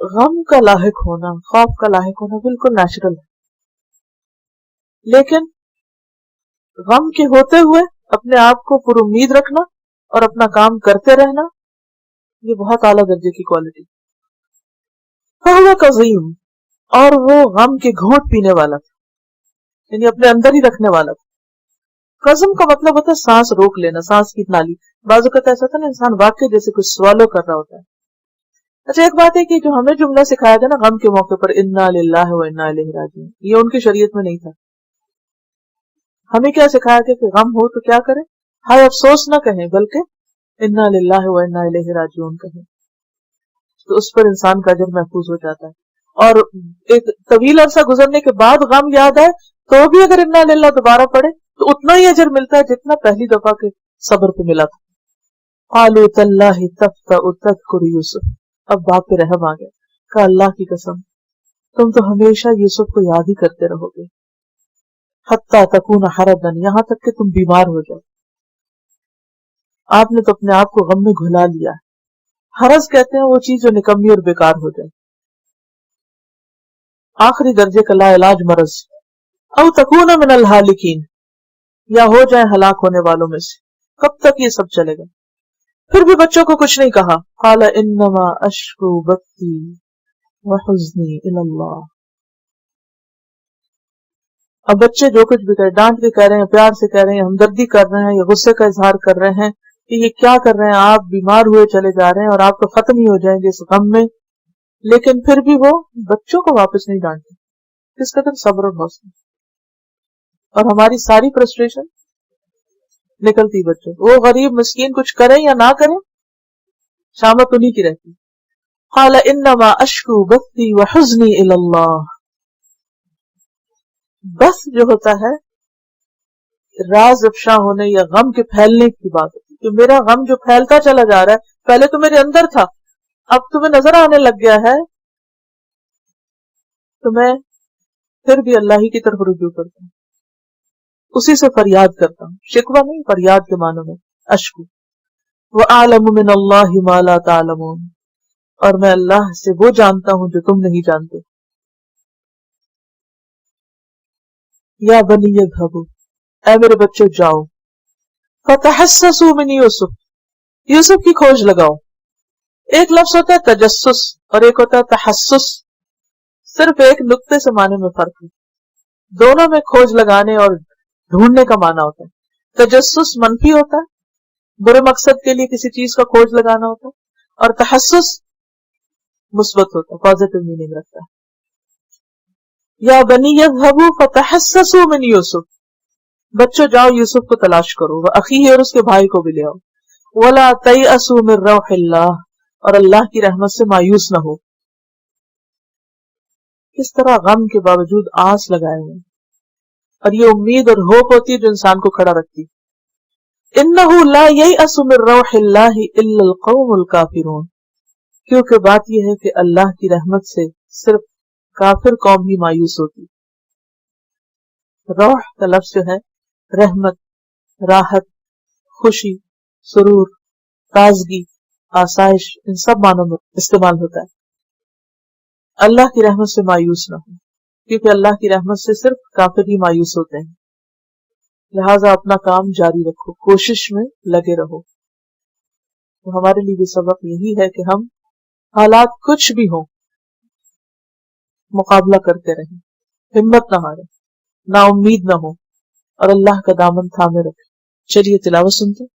غم کا لاحق ہونا، خوف کا لاحق ہونا بالکل نیچرل ہے، لیکن غم کے ہوتے ہوئے اپنے آپ کو پر امید رکھنا اور اپنا کام کرتے رہنا، یہ بہت اعلیٰ درجے کی کوالٹی۔ فہو کظیم، اور وہ غم کے گھونٹ پینے والا تھا، یعنی اپنے اندر ہی رکھنے والا تھا۔ قزم کا مطلب ہوتا ہے سانس روک لینا، سانس کی نالی۔ بعض اوقات ایسا تھا نا، انسان واقعی جیسے کچھ سوالو کر رہا ہوتا ہے۔ اچھا ایک بات ہے کہ جو ہمیں جملہ سکھایا گیا نا غم کے موقع پر، انا للہ و انا الیہ راجعون، یہ ان کی شریعت میں نہیں تھا۔ ہمیں کیا سکھایا گیا کہ غم ہو تو کیا کریں؟ ہائے افسوس نہ کہیں، بلکہ انا للہ و انا الیہ راجعون کہیں، تو اس پر انسان کا اجر محفوظ ہو جاتا ہے۔ اور ایک طویل عرصہ گزرنے کے بعد غم یاد آئے تو بھی اگر انا للہ دوبارہ پڑھے تو اتنا ہی اجر ملتا ہے جتنا پہلی دفعہ کے صبر پہ ملا تھا۔ قالوا تاللہ تفتأ تذکر یوسف، اب باپ پہ رحم آ گیا، کہا اللہ کی قسم تم تو ہمیشہ یوسف کو یاد ہی کرتے رہو گے، حتی تکون حردا، یہاں تک کہ تم بیمار ہو جاؤ۔ آپ نے تو اپنے آپ کو غم میں گھلا لیا ہے۔ حرض کہتے ہیں وہ چیز جو نکمی اور بیکار ہو جائے، آخری درجے کا لا علاج مرض۔ او تکون من الہالکین، یا ہو جائے ہلاک ہونے والوں میں سے۔ کب تک یہ سب چلے گا؟ پھر بھی بچوں کو کچھ نہیں کہا۔ قال انما اشکو بثی وحزنی الی اللہ، اب بچے جو کچھ بھی کہہ، ڈانٹ کے کہہ رہے ہیں، پیار سے کہہ رہے ہیں، ہمدردی کر رہے ہیں یا غصے کا اظہار کر رہے ہیں کہ یہ کیا کر رہے ہیں، آپ بیمار ہوئے چلے جا رہے ہیں اور آپ تو ختم ہی ہو جائیں گے اس غم میں، لیکن پھر بھی وہ بچوں کو واپس نہیں ڈانٹتے۔ کس قدر صبر اور حوصلہ، اور ہماری ساری فرسٹریشن نکلتی بچوں، وہ غریب مسکین کچھ کریں یا نہ کریں شامت انہی کی رہتی۔ قال انما اشکو بثی وحزنی الی اللہ، بس جو ہوتا ہے راز افشا ہونے یا غم کے پھیلنے کی بات ہوتی ہے، کہ میرا غم جو پھیلتا چلا جا رہا ہے، پہلے تو میرے اندر تھا، اب تمہیں نظر آنے لگ گیا ہے، تو میں پھر بھی اللہ ہی کی طرف رجوع کرتا ہوں، اسی سے فریاد کرتا ہوں، شکوہ نہیں، فریاد کے معنوں میں اشکو۔ وَأَعْلَمُ مِنَ اللَّهِ مَا لَا تَعْلَمُونَ، اور میں اللہ سے وہ جانتا ہوں جو تم نہیں جانتے۔ یا بنی اذھبوا، اے میرے بچے جاؤ، فتحسسوا من یوسف، یوسف کی کھوج لگاؤ۔ ایک لفظ ہوتا ہے تجسس اور ایک ہوتا ہے تحسس، صرف ایک نقطے سے معنی میں فرق ہے، دونوں میں کھوج لگانے اور ڈھونڈنے کا معنی ہوتا ہے۔ تجسس منفی ہوتا ہے، برے مقصد کے لیے کسی چیز کا کھوج لگانا ہوتا ہے، اور تحسس مثبت ہوتا ہے، پازیٹو میننگ رکھتا ہے۔ یا بنی اذھبوا فتحسسوا من یوسف، بچوں جاؤ یوسف کو تلاش کرو، وأخیہ، اور اس کے بھائی کو بھی لے آؤ، ولا تیأسوا من روح اللہ، اور اللہ کی رحمت سے مایوس نہ ہو۔ کس طرح غم کے باوجود آس لگائے ہوئے، اور یہ امید اور ہوپ ہوتی ہے جو انسان کو کھڑا رکھتی ہے۔ انہ لا ییأس من روح اللہ الا القوم الکافرون، کیونکہ بات یہ ہے کہ اللہ کی رحمت سے صرف کافر قوم ہی مایوس ہوتی۔ روح کا لفظ جو ہے رحمت، راحت، خوشی، سرور، تازگی، آسائش، ان سب معنوں میں استعمال ہوتا ہے۔ اللہ کی رحمت سے مایوس نہ ہو، کیونکہ اللہ کی رحمت سے صرف کافر ہی مایوس ہوتے ہیں، لہٰذا اپنا کام جاری رکھو، کوشش میں لگے رہو۔ تو ہمارے لیے بھی سبق یہی ہے کہ ہم حالات کچھ بھی ہوں مقابلہ کرتے رہیں، ہمت نہ ہاریں، نا امید نہ ہو، اور اللہ کا دامن تھامے رکھیں۔ چلیے تلاوت سنتے ہیں۔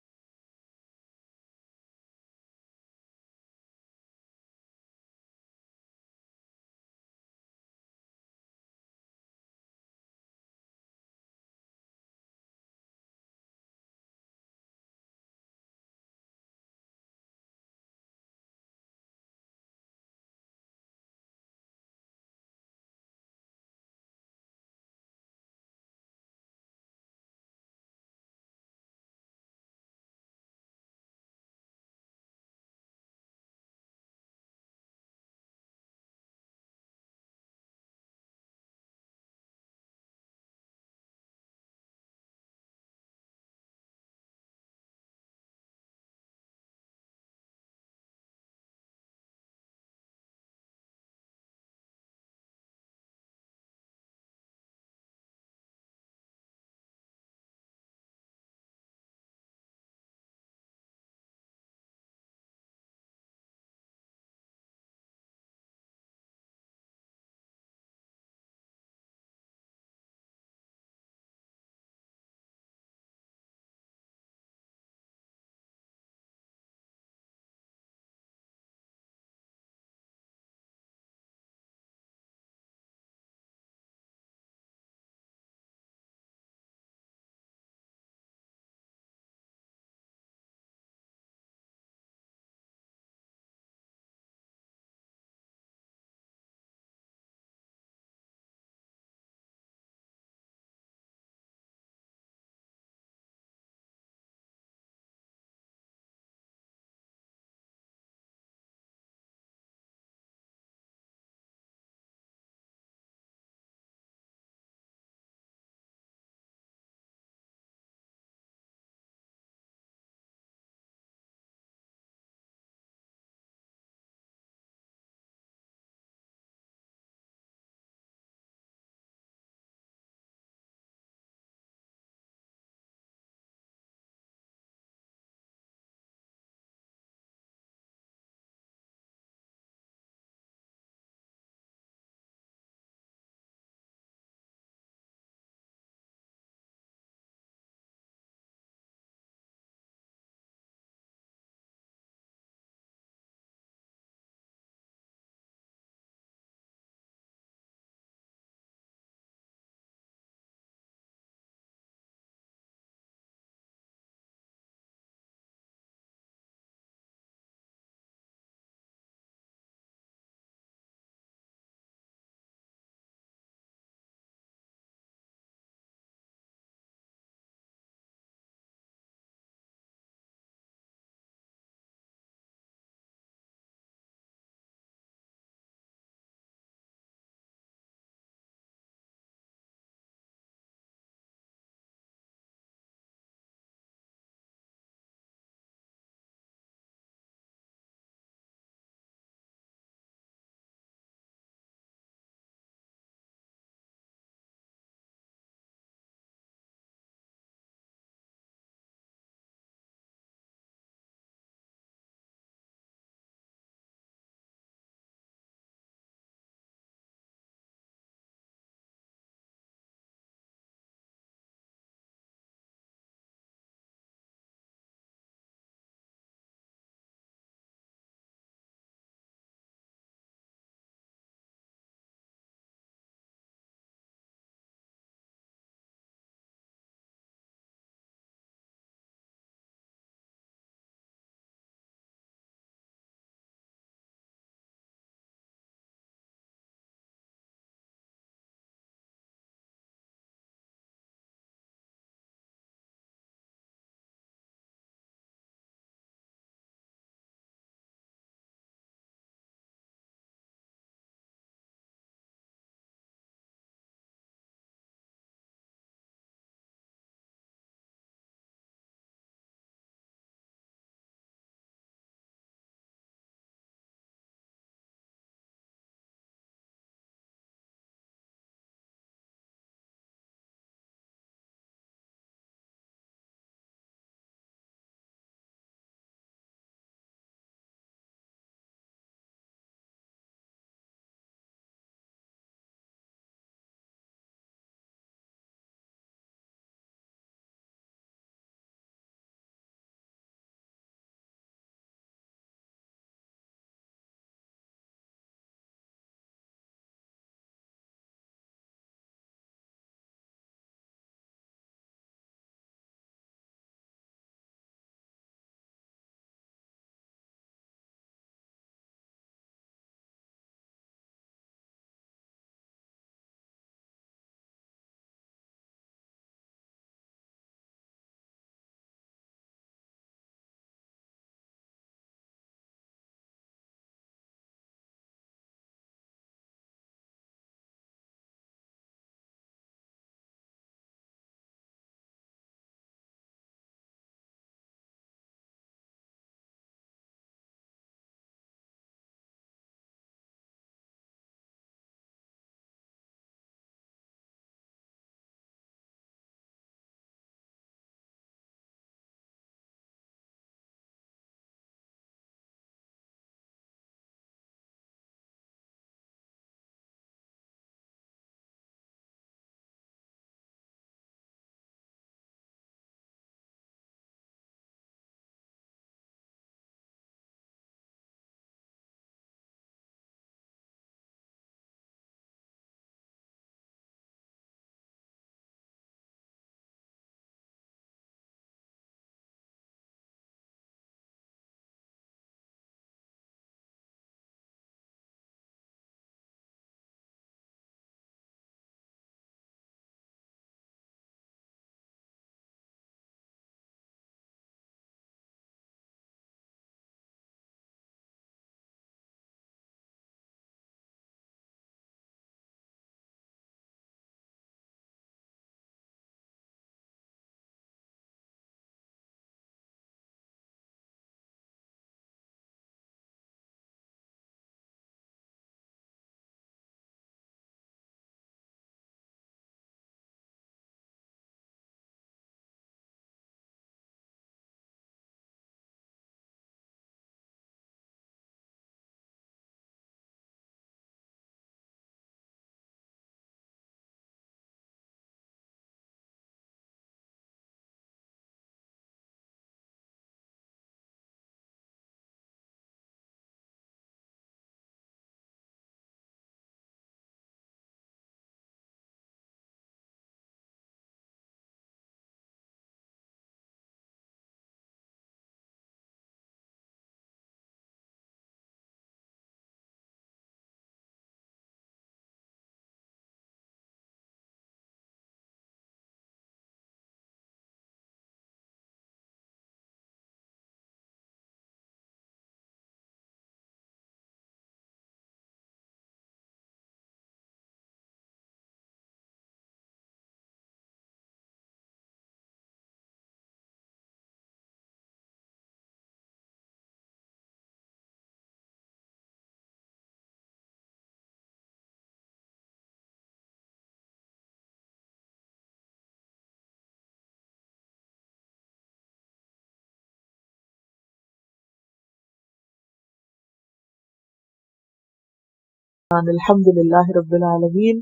الحمدللہ رب العالمین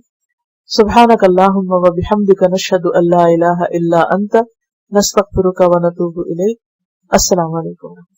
سبحانک اللہم و بحمدک نشہد ان لا الہ الا انت نستغفرک و نتوب الیک. السلام علیکم.